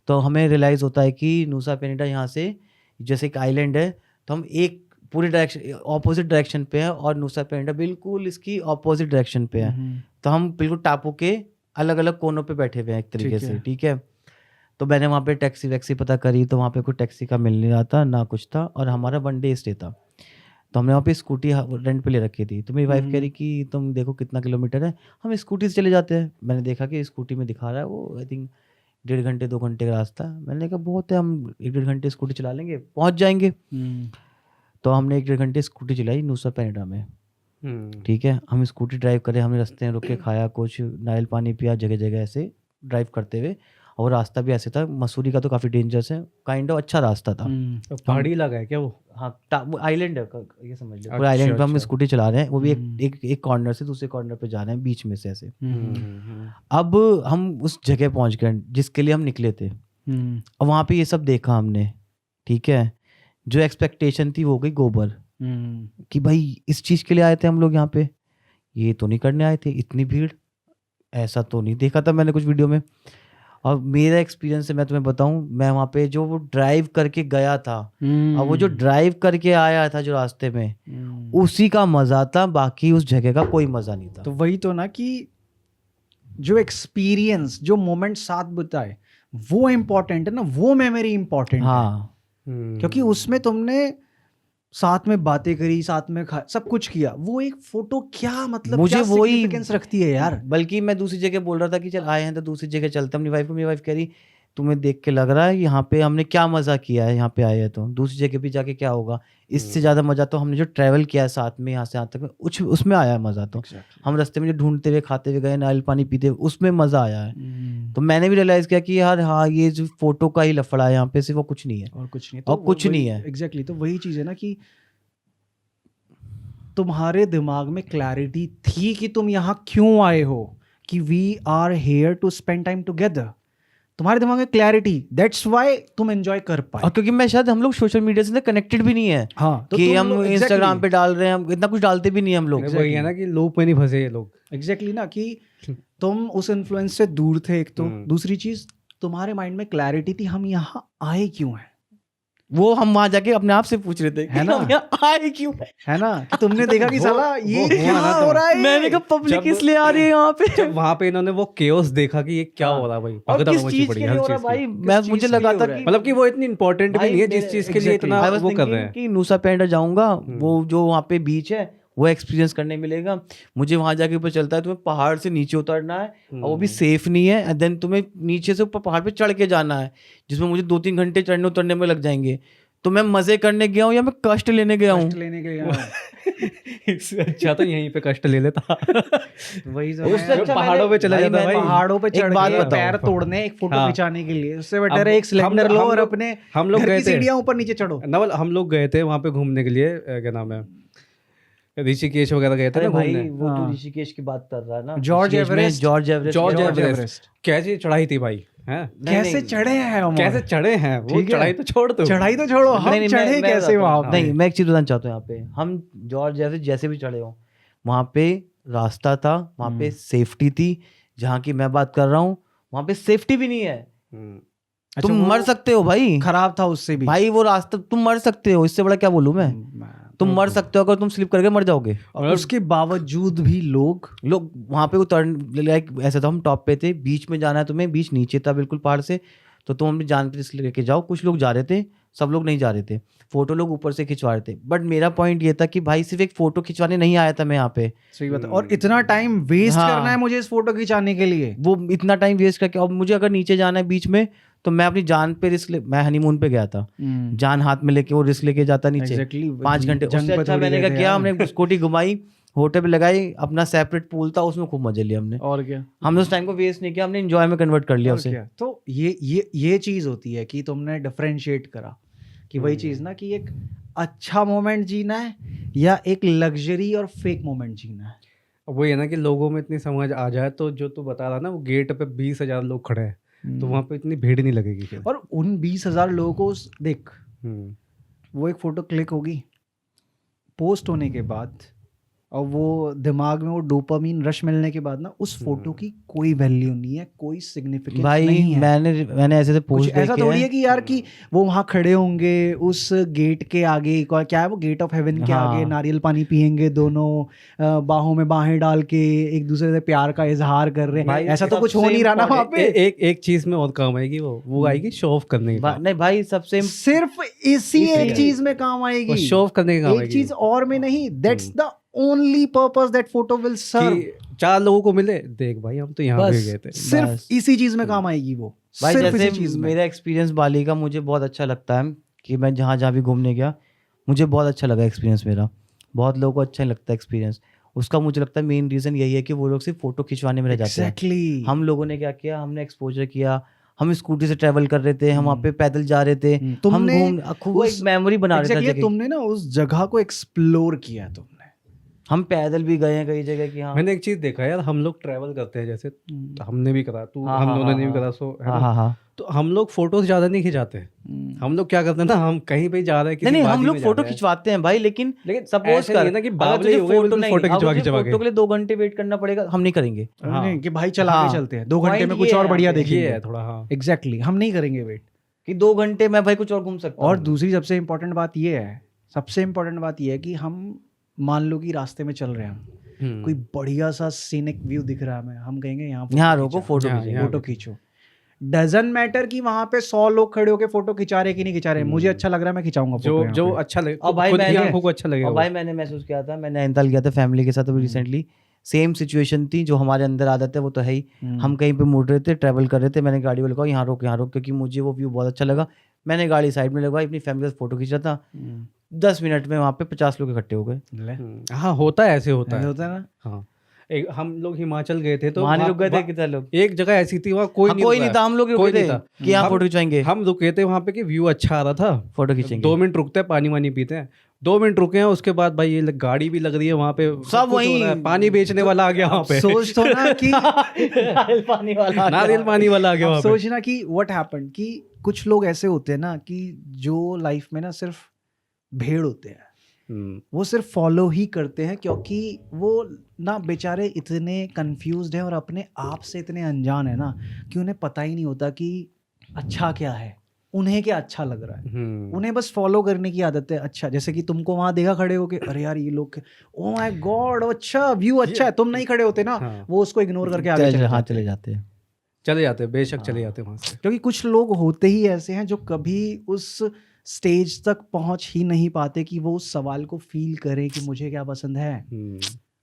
तो हमें रियलाइज़ होता है कि नूसा पेनिडा यहाँ से जैसे एक आइलैंड है, तो हम एक पूरी डायरेक्शन ऑपोजिट डायरेक्शन पे है, और नूसा पेनिडा बिल्कुल इसकी ऑपोजिट डायरेक्शन पे है। तो हम बिल्कुल टापू के अलग अलग कोनों पे बैठे हुए हैं एक तरीके से, ठीक है। तो मैंने वहाँ पे टैक्सी वैक्सी पता करी, तो वहाँ पे कोई टैक्सी का मिल नहीं रहा था ना कुछ था, और हमारा 1 डे स्टे था। तो हमने वहाँ पे स्कूटी रेंट पे ले रखी थी। तो मेरी वाइफ कह रही कि तुम देखो कितना किलोमीटर है, हम स्कूटी से चले जाते हैं। मैंने देखा कि स्कूटी में दिखा रहा है वो आई थिंक 1.5 घंटे 2 घंटे का रास्ता। मैंने कहा बहुत है, हम 1-1.5 घंटे स्कूटी चला लेंगे, पहुँच जाएंगे। तो हमने 1-1.5 घंटे स्कूटी चलाई नूसा पेनिडा में, ठीक है। हम स्कूटी ड्राइव करे, हमने रास्ते में रुक के खाया कुछ, नारियल पानी पिया, जगह जगह ऐसे ड्राइव करते हुए। और रास्ता भी ऐसे था, मसूरी का तो काफ़ी डेंजरस है, काइंड ऑफ अच्छा रास्ता था। तो पहाड़ी इलाका है क्या वो? हाँ, आइलैंड है, ये समझ लो पूरा अच्छा, आइलैंड पे हम अच्छा। स्कूटी चला रहे हैं, वो भी एक कॉर्नर से दूसरे कॉर्नर पे जा रहे हैं, बीच में से ऐसे। अब हम उस जगह पहुंच गए जिसके लिए हम निकले थे। अब वहाँ पे ये सब देखा हमने, ठीक है। जो एक्सपेक्टेशन थी वो हो गई गोबर, कि भाई इस चीज़ के लिए आए थे हम लोग यहाँ पे, ये तो नहीं करने आए थे, इतनी भीड़ ऐसा तो नहीं देखा था मैंने कुछ वीडियो में। और मेरा एक्सपीरियंस है, मैं तुम्हें बताऊं, मैं वहाँ पे जो वो ड्राइव करके गया था, और वो जो ड्राइव करके आया था जो रास्ते में, उसी का मज़ा था, बाकी उस जगह का कोई मज़ा नहीं था। तो वही तो ना कि जो एक्सपीरियंस, जो मोमेंट साथ बिताए, वो इम्पोर्टेंट है ना, वो मेमोरी इम्पोर्टेंट है। हाँ, क्योंकि उसमें तुमने साथ में बातें करी, साथ में सब कुछ किया, वो एक फोटो क्या मतलब मुझे क्या वही सिग्निफिकेंस रखती है यार। बल्कि मैं दूसरी जगह बोल रहा था कि चल आए हैं तो दूसरी जगह चलते हैं। मेरी वाइफ कह रही तुम्हें देख के लग रहा है यहाँ पे हमने क्या मज़ा किया है, यहाँ पे आए हैं तो दूसरी जगह भी जाके क्या होगा। इससे ज़्यादा मज़ा तो हमने जो ट्रैवल किया है साथ में यहाँ से यहाँ तक, उसमें आया है मज़ा। तो हम रास्ते में जो ढूंढते हुए खाते हुए गए, नारियल पानी पीते हुए, उसमें मज़ा आया है। तो मैंने भी रियलाइज़ किया कि यार हाँ, ये जो फोटो का ही लफड़ा है यहाँ पे, सिर्फ वो कुछ नहीं है, और कुछ नहीं, और कुछ नहीं है। एग्जैक्टली, तो वही चीज़ है ना कि तुम्हारे दिमाग में क्लैरिटी थी कि तुम यहाँ क्यों आए हो, कि we are here to spend time together. तुम्हारे दिमाग में क्लैरिटी, दैट्स व्हाई तुम एंजॉय कर पाए। और क्योंकि मैं शायद हम लोग सोशल मीडिया से कनेक्टेड भी नहीं है, हाँ, तो कि तुम हम लोग- इंस्टाग्राम exactly, पे डाल रहे हैं, हम इतना कुछ डालते भी नहीं है हम लोग। वही है ना कि लूप में नहीं फंसे ये लोग। एग्जैक्टली ना कि तुम उस इन्फ्लुएंस से दूर थे एक तो, दूसरी चीज तुम्हारे माइंड में क्लैरिटी थी हम यहाँ आए क्यों हैं, वो हम वहां जाके अपने आप से पूछ रहे थे है कि ना? हम यहाँ आए क्यों हैं? है ना, कि तुमने देखा कि वो- साला ये वो हुआ क्या ना तो। हो रहा है। मैंने कहा पब्लिक जब- इसलिए आ रही है यहाँ पे, जब वहां पे इन्होंने वो केओस देखा कि ये क्या हो रहा है भाई, और भगदड़ किस मची चीज पड़ी के है लिए हर हो रहा चीज है की। भाई। मैं चीज मुझे के लगा लिए था हो रहा कि है? मतलब कि वो इतनी इंपॉर्टेंट भी भाई नहीं है मेरे- जिस चीज के लिए exactly, इतना I was वो कर रहे thinking हैं। कि नूसा पेंडा जाऊंगा, वो जो वहाँ पे बीच है वो एक्सपीरियंस करने मिलेगा मुझे। वहां जाके ऊपर चलता है तुम्हें पहाड़ से नीचे उतरना है, और वो भी सेफ नहीं है, एंड देन तुम्हें नीचे से ऊपर पहाड़ पे चढ़ के जाना है, जिसमें मुझे 2-3 घंटे चढ़ने उतरने में लग जाएंगे। तो मैं मजे करने गया हूँ या मैं कष्ट लेने गया हूँ? कष्ट लेने के लिए इससे अच्छा तो यहीं पे कष्ट ले लेता। वही सब उससे है। अच्छा पहाड़ों पे चला भाई, जाता मैं भाई। पहाड़ों पे एक चढ़ बात के बताओ। पैर तोड़ने एक फोटो हाँ। खिंचाने के लिए, उससे बेटर अब है एक सिलेंडर लो और लोग- अपने हम लोग घर गए की थे सीढ़ियां ऊपर नीचे चढ़ो। नवल, हम लोग गए थे वहाँ पे घूमने के लिए, क्या नाम है, ऋषिकेश वगैरह गए थे अरे ना भाई घूमने। वो तो हाँ। ऋषिकेश की बात कर रहा है ना, जॉर्ज ऋषिकेश में एवरेस्ट। जॉर्ज एवरेस्ट जॉर्ज गया। एवरेस्ट कैसी चढ़ाई थी भाई, हैं? नहीं, कैसे नहीं, चढ़े हैं हम? कैसे चढ़े हैं वो, ठीक है। चढ़ाई तो छोड़ दो। चढ़ाई तो छोड़ो, हम नहीं, नहीं, चढ़े मैं कैसे बताता वहां हूँ। पे? नहीं, मैं एक चीज बताना चाहता हूँ यहाँ पे। हम जॉर्ज जैसे भी चढ़े हो, वहाँ पे रास्ता था, वहाँ पे सेफ्टी थी। जहाँ की मैं बात कर रहा हूँ वहाँ पे सेफ्टी भी नहीं है। अच्छा, तुम वो मर सकते हो भाई। खराब था उससे भी। भाई वो रास्ता तुम मर सकते हो, इससे बड़ा क्या बोलूं मैं। तुम मर सकते हो अगर तुम स्लिप करके मर जाओगे। और उसके बावजूद भी लोग वहां पे उतर, लाइक ऐसा था, हम टॉप पे थे, बीच में जाना है तुम्हें, बीच नीचे था बिल्कुल पहाड़ से, तो तुम अपनी जान पे रिस्क लेके जाओ। कुछ लोग जा रहे थे, सब लोग नहीं जा रहे थे, फोटो लोग ऊपर से खिंचवा रहे थे। बट मेरा पॉइंट ये था कि भाई सिर्फ एक फोटो खिंचवाने नहीं आया था मैं यहाँ पे। सही बात है। और इतना टाइम वेस्ट हाँ। करना है मुझे इस फोटो खिंचाने के लिए? वो इतना टाइम वेस्ट करके, और मुझे अगर नीचे जाना है बीच में, तो मैं अपनी जान पे रिस्क मैं हनीमून पे गया था, जान हाथ में लेके वो रिस्क लेके जाता नीचे। Exactly, 5 घंटे। जंग उससे पे अच्छा थोड़ी मैंने गए क्या थे किया, यार। हमने स्कूटी घुमाई, होटल पे लगाई, अपना सेपरेट पूल था उसमें खूब मजे लिए हमने। और क्या, हमने उस टाइम को वेस्ट नहीं किया, हमने एंजॉय में कन्वर्ट कर लिया और उसे। क्या। तो ये चीज होती है कि तुमने डिफरेंशिएट करा कि वही चीज ना, कि एक अच्छा मोमेंट जीना है या एक लग्जरी और फेक मोमेंट जीना है। वो ये ना कि लोगों में इतनी समझ आ जाए, तो जो तू बता रहा ना, वो गेट पे 20,000 लोग खड़े हैं, तो वहाँ पे इतनी भीड़ नहीं लगेगी फिर। और उन 20,000 लोगों को देख, हम्म, वो एक फोटो क्लिक होगी, पोस्ट होने के बाद, और वो दिमाग में वो डोपामीन रश मिलने के बाद ना, उस फोटो की कोई वैल्यू नहीं है, कोई सिग्निफिकेंस भाई नहीं है। मैंने ऐसे कुछ पोस्ट ऐसा थोड़ी है कि यार कि वो वहां खड़े होंगे उस गेट के आगे, क्या है वो, गेट ऑफ हेवन के हाँ। आगे, नारियल पानी पियेंगे दोनों, बाहों में बाहें डाल के एक दूसरे से प्यार का इजहार कर रहे हैं। भाई, ऐसा तो कुछ सबसे हो नहीं रहा ना वहां पे। एक चीज में और काम आएगी, वो आएगी शो ऑफ करने के काम। नहीं भाई, सबसे सिर्फ इसी एक चीज में काम आएगी, शो ऑफ करने के काम एक आएगी चीज और में नहीं। That's the only purpose that photo will serve. कि 4 लोगों को मिले, देख भाई हम तो यहाँ पे बस गए थे। सिर्फ बस। इसी चीज में काम आएगी वो, भाई सिर्फ जैसे इसी चीज में। मेरा एक्सपीरियंस बाली का मुझे बहुत अच्छा लगता है कि मैं जहाँ जहाँ भी घूमने गया, मुझे बहुत अच्छा लगा एक्सपीरियंस मेरा। बहुत लोगों को अच्छा नहीं लगता एक्सपीरियंस, उसका मुझे लगता है मेन रीज़न यही है कि वो लोग सिर्फ फोटो खिंचवाने में रह जाते हैं। एग्जैक्टली। हम लोगों ने क्या किया, हमने एक्सपोजर किया, हम स्कूटी से ट्रैवल कर रहे थे, हम वहाँ पे पैदल जा रहे थे, हम तुमने घूम खूब एक मेमोरी बना रहे थे Exactly, जगह। तुमने ना उस जगह को एक्सप्लोर किया तुमने। हम पैदल भी गए हैं कई जगह की। हाँ मैंने एक चीज देखा यार, हम लोग ट्रैवल करते हैं, जैसे हमने भी करा, तू हाँ, हम हाँ, दोनों हाँ, ने भी हाँ। करा, सो है हाँ ना? हाँ हाँ। तो हम लोग फोटोज ज्यादा नहीं खिंचाते। हम लोग क्या करते हैं ना, हम कहीं पे जा रहे हैं, किसी नहीं, हम वादी लोग में जा फोटो रहे हैं। खिंचवाते हैं भाई, लेकिन लेकिन सपोज ऐसे नहीं कर है ना कि अगर बावले तुझे हो गए फोटो बिल्कुल नहीं, फोटो अगर खिंचवा तुझे खिंचवा फोटो के। के लिए 2 घंटे वेट करना पड़ेगा, हम नहीं करेंगे। हाँ। नहीं कि भाई चला के हाँ। चलते हैं 2 घंटे Point में कुछ ये और है बढ़िया यहाँ पे, ये देखेंगे। है थोड़ा, हाँ। एग्जैक्टली, हम नहीं करेंगे वेट। कि 2 घंटे मैं भाई कुछ और घूम सकता और हूँ। दूसरी सबसे इम्पोर्टेंट बात ये है, सबसे इम्पोर्टेंट बात ये है कि हम मान लो कि रास्ते में चल रहे हैं, कोई बढ़िया सा सीनिक व्यू दिख रहा है हमें, हम कहेंगे यहाँ यहाँ रोको, फोटो यहाँ- खींचेंगे। यहाँ फोटो खींचो। डजंट मैटर कि वहां पे 100 लोग खड़े होके फोटो खिंचा रहे कि नहीं खिंचा रहे, मुझे अच्छा लग रहा है मैं खिंचाऊंगा जो फोटो। जो अच्छा लगे, और भाई खुद की मैंने- आंखों को अच्छा लगेगा और वो। भाई मैंने महसूस किया था, मैं नैनीताल गया था फैमिली के साथ अभी रिसेंटली, सेम सिचुएशन थी। जो हमारे अंदर आदत है वो तो है ही, हम कहीं पे मुड़ रहे थे, ट्रैवल कर रहे थे, मैंने गाड़ी वाले को यहाँ रोक, क्योंकि मुझे वो व्यू बहुत अच्छा लगा। मैंने गाड़ी साइड में लगवाई, अपनी फैमिली के साथ फोटो खींच रहा था। 10 मिनट में वहाँ पे 50 लोग इकट्ठे हो गए। हाँ, होता है, ऐसे होता है। होता है ना। हाँ, एक हम लोग हिमाचल गए थे, तो वहाँ नहीं रुक गए थे वहाँ- कितने लोग? एक जगह ऐसी थी, वहाँ कोई हाँ, नहीं कोई रुका नहीं था, हम लोग कोई रुके नहीं थे था कि यहाँ हम- फोटो खिंचाएंगे, हम रुके थे वहाँ पे कि व्यू अच्छा आ रहा था, फोटो खींचेंगे। 2 मिनट रुकते हैं, पानी वानी पीते हैं, 2 मिनट रुके हैं, उसके बाद भाई ये गाड़ी भी लग रही है वहाँ पे, सब कुछ हो वहीं- रहा है, पानी बेचने वाला आ गया वहाँ पे, सोच तो ना कि नारियल पानी वाला नारियल पानी वाला आ गया अब वहाँ पे। सोचना कि व्हाट हैपेंड, कि कुछ लोग ऐसे होते हैं ना कि जो लाइफ में ना सिर्फ भेड़ होते हैं, वो सिर्फ फॉलो ही करते हैं, क्योंकि वो ना बेचारे इतने कंफ्यूज्ड हैं और अपने आप से इतने अनजान है ना कि उन्हें पता ही नहीं होता कि अच्छा क्या है, उन्हें क्या अच्छा लग रहा है। उन्हें बस फॉलो करने की आदत है। अच्छा, जैसे कि तुमको वहां देखा खड़े होके, अरे यार ये लोग, ओ माय गॉड अच्छा व्यू अच्छा है, तुम नहीं खड़े होते ना, हाँ। वो उसको इग्नोर करके आगे चले हाँ जाते चले हैं। जाते हैं। चले जाते हैं, बेशक चले जाते हैं वहाँ से। क्योंकि कुछ लोग होते ही ऐसे हैं जो कभी उस स्टेज तक पहुंच ही नहीं पाते कि वो उस सवाल को फील करें कि मुझे क्या पसंद है,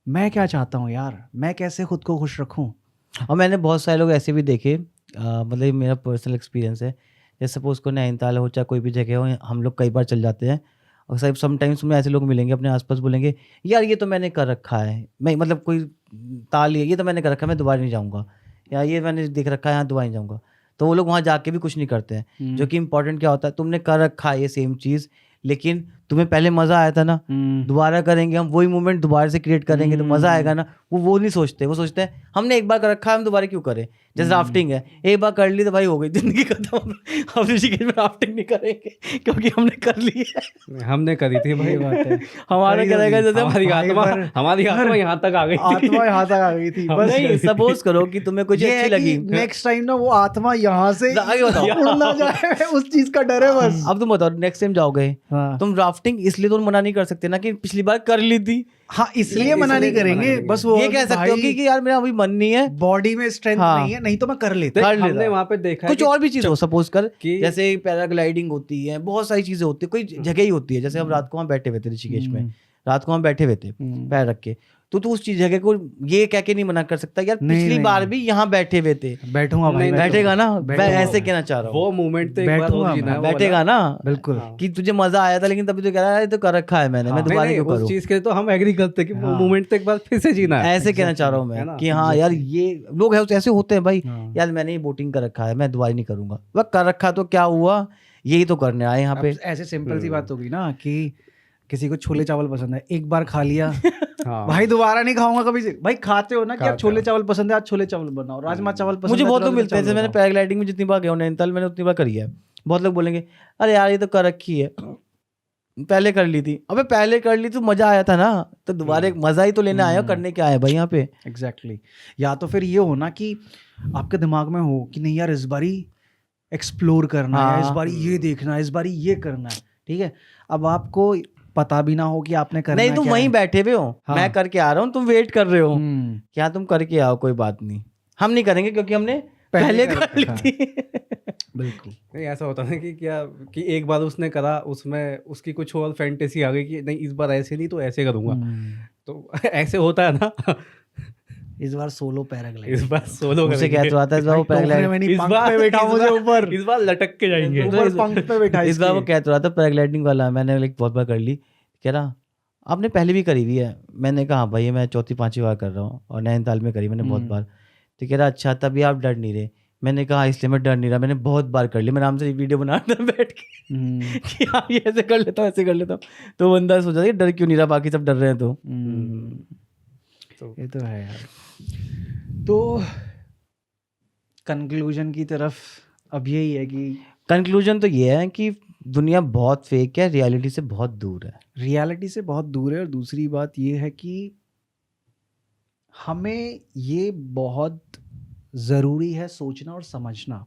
मैं क्या चाहता हूँ यार, मैं कैसे खुद को खुश रखूं। और मैंने बहुत सारे लोग ऐसे भी देखे, मतलब ये मेरा पर्सनल एक्सपीरियंस है, जैसे सपोज को नैनीताल हो चाहे कोई भी जगह हो, हम लोग कई बार चल जाते हैं और सब समटाइम्स में ऐसे लोग मिलेंगे अपने आसपास, बोलेंगे यार ये तो मैंने कर रखा है, मैं मतलब कोई ताल ये तो मैंने कर रखा है, मैं दोबारा नहीं जाऊँगा, या ये मैंने देख रखा है, यहाँ दोबारा नहीं जाऊँगा। तो वो लोग वहाँ जाके भी कुछ नहीं करते हैं। जो कि इम्पोर्टेंट क्या होता है, तुमने कर रखा है ये सेम चीज़, लेकिन तुम्हें पहले मज़ा आया था ना, दोबारा करेंगे हम वही मोमेंट दोबारा से क्रिएट करेंगे तो मज़ा आएगा ना। वो नहीं सोचते, वो सोचते हैं हमने एक बार कर रखा है, हम दोबारा क्यों करें। जैसे राफ्टिंग है, एक बार कर ली तो भाई हो गई ज़िंदगी खत्म, हम ऋषिकेश में राफ्टिंग नहीं करेंगे क्योंकि हमने कर ली है। हमने करी थी भाई, बात है। हमारा क्या रहेगा, जैसे हमारी आत्मा यहाँ तक आ गई थी। आत्मा यहाँ तक आ गई थी। बस नहीं, सपोज करो कि तुम्हें कुछ अच्छी लगी, नेक्स्ट टाइम ना वो आत्मा यहाँ से आगे बताओ। उड़ ना जाए, उस चीज का डर है बस। अब तुम बताओ नेक्स्ट टाइम जाओगे, हाँ। तुम राफ्टिंग इसलिए तो मना नहीं कर सकते ना कि पिछली बार कर ली थी, हाँ, इसलिए मना नहीं करेंगे, बस वो ये कह सकते हो कि यार मेरा अभी मन नहीं है, बॉडी में स्ट्रेंथ हाँ। नहीं है, नहीं तो मैं कर लेता। कर लेता। हमने वहाँ पे देखा है कुछ कि और भी चीज हो, सपोज कर कि- जैसे पैराग्लाइडिंग होती है, बहुत सारी चीजें होती है, कोई जगह ही होती है। जैसे हम रात को वहाँ बैठे हुए थे ऋषिकेश में, रात को हम बैठे हुए थे पैर रख के, तो तू उस चीज जगह को ये कह के नहीं मना कर सकता यार नहीं, पिछली नहीं। बार भी यहाँ बैठे हुए थे, बैठूंगा भाई, नहीं, बैठेगा ना, मैं बैठूंगा। ऐसे कहना चाह रहा हूँ वो मोमेंट तो एक बार बैठूंगा और जीना मैं, है, वो वाला। बैठेगा ना, बिल्कुल। हाँ। कि तुझे मजा आया था लेकिन तभी तो कह रहा है ये तो कर रखा है मैंने, मैं हाँ। दोबारा नहीं, क्यों उस करूँ, चीज के लिए तो हम एग्री करते हैं कि वो हाँ। मोमेंट तो एक बार फिर से जीना है। ऐसे कहना चाह रहा हूँ है मैं ना? कि हाँ यार ये लोग है ऐसे होते हैं भाई, हाँ। यार मैंने ये बोटिंग कर रखा है, मैं दोबारा नहीं करूंगा। वह कर रखा तो क्या हुआ, यही तो करने आए यहाँ पे। अब ऐसे सिंपल सी बात होगी ना कि किसी को छोले चावल पसंद है, एक बार खा लिया हाँ। भाई दोबारा नहीं खाऊंगा कभी से। भाई खाते हो ना कि यार खाते छोले हो। चावल पसंद है, आज छोले चावल बनाओ, राजमा चावल पसंद मुझे है, बहुत लोग राजमा मिलते हैं, चावल जैसे मैंने बनाओ। पैराग्लाइडिंग में जितनी बार गया हूँ नैनीताल, मैंने उतनी बार करी है। बहुत लोग बोलेंगे अरे यार ये तो कर रखी है, पहले कर ली थी। अबे पहले कर ली तो मजा आया था ना, तो दोबारा एक मजा ही तो लेने आया हो, करने क्या आया भाई यहाँ पे। एग्जैक्टली। या तो फिर ये हो ना कि आपके दिमाग में हो कि नहीं यार इस बारी एक्सप्लोर करना है, हाँ। इस बारी ये देखना है, इस बारी ये करना है, ठीक है। अब आपको पता भी ना हो कि आपने करना नहीं तुम क्या वहीं है। बैठे हुए हो, हाँ। मैं करके आ रहा हूँ, तुम वेट कर रहे हो, हम्म, क्या तुम करके आओ, कोई बात नहीं, हम नहीं करेंगे क्योंकि हमने पहले कर कर ली रखा है। थी। बिल्कुल। नहीं, ऐसा होता है कि क्या कि एक बार उसने करा, उसमें उसकी कुछ और फैंटेसी आ गई कि नहीं इस बार ऐसे नहीं तो ऐसे करूंगा, तो ऐसे होता है ना। इस बार सोलो पैराग्लाइडिंग, इस बार सोलो मुझसे क्या तो आता है इस बार वो टोकरे पैराग्लाइड, में नहीं, पंख पे बैठा मुझे ऊपर, इस बार लटक के जाएंगे। ऊपर पंख पे बैठा इस बार वो इसके। कह तो रहा था पैराग्लाइडिंग वाला, मैंने लाइक बहुत बार कर ली, कह रहा आपने पहले भी करी हुई है। मैंने कहा भाई मैं चौथी पांचवी बार कर रहा हूँ और नैनीताल में करी मैंने बहुत बार। तो कह रहा अच्छा तभी आप डर नहीं रहे। मैंने कहा इसलिए मैं डर नहीं रहा, मैंने बहुत बार कर ली, मैं आराम से वीडियो बना रहा था बैठ के कि हाँ ये ऐसे कर लेता हूँ ऐसे कर लेता हूँ। तो बंदा सोचा कि डर क्यों नहीं रहा, बाकी सब डर रहे हैं तो। तो ये तो है यार। तो कंक्लूजन की तरफ अब यही है कि कंक्लूजन तो ये है कि दुनिया बहुत फेक है, रियलिटी से बहुत दूर है। रियलिटी से बहुत दूर है। और दूसरी बात ये है कि हमें ये बहुत ज़रूरी है सोचना और समझना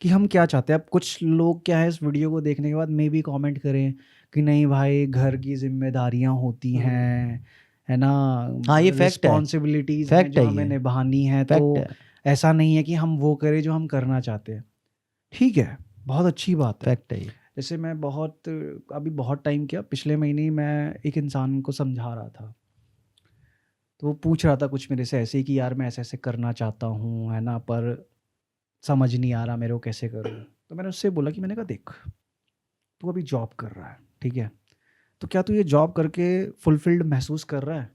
कि हम क्या चाहते हैं। अब कुछ लोग क्या है इस वीडियो को देखने के बाद मे भी कमेंट करें कि नहीं भाई घर की जिम्मेदारियां होती हैं, है ना, हाँ, ये fact है। रिस्पॉन्सिबिलिटीज Fact जो है हमें ये। निभानी है, फैक्ट तो है, ऐसा नहीं है कि हम वो करें जो हम करना चाहते हैं। ठीक है, बहुत अच्छी बात है। फैक्ट है ये। जैसे मैं अभी बहुत टाइम किया, पिछले महीने ही मैं एक इंसान को समझा रहा था, तो वो पूछ रहा था कुछ मेरे से ऐसे ही कि यार मैं ऐसे ऐसे करना चाहता हूँ, है ना, पर समझ नहीं आ रहा मेरे को कैसे करूँ। तो मैंने उससे बोला कि मैंने कहा देख तू अभी जॉब कर रहा है, ठीक है, तो क्या तू ये जॉब करके फुलफिल्ड महसूस कर रहा है?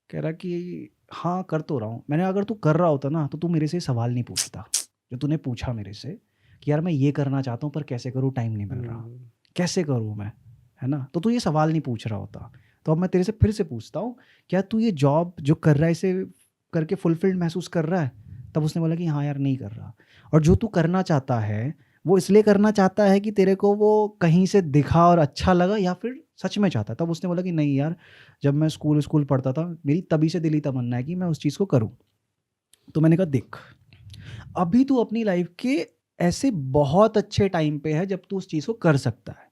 कह रहा कि हाँ कर तो रहा हूँ। मैंने अगर तू कर रहा होता ना तो तू मेरे से सवाल नहीं पूछता जो तूने पूछा मेरे से कि यार मैं ये करना चाहता हूँ पर कैसे करूँ, टाइम नहीं मिल रहा, कैसे करूँ मैं, है ना, तो तू ये सवाल नहीं पूछ रहा होता। तो अब मैं तेरे से फिर से पूछता हूँ, क्या तू ये जॉब जो कर रहा है इसे करके फुलफिल्ड महसूस कर रहा है? तब उसने बोला कि हाँ यार नहीं कर रहा। और जो तू करना चाहता है वो इसलिए करना चाहता है कि तेरे को वो कहीं से दिखा और अच्छा लगा, या फिर सच में चाहता है? तब उसने बोला कि नहीं यार, जब मैं स्कूल पढ़ता था मेरी तभी से दिली तमन्ना है कि मैं उस चीज़ को करूँ। तो मैंने कहा देख अभी तू अपनी लाइफ के ऐसे बहुत अच्छे टाइम पे है जब तू उस चीज़ को कर सकता है।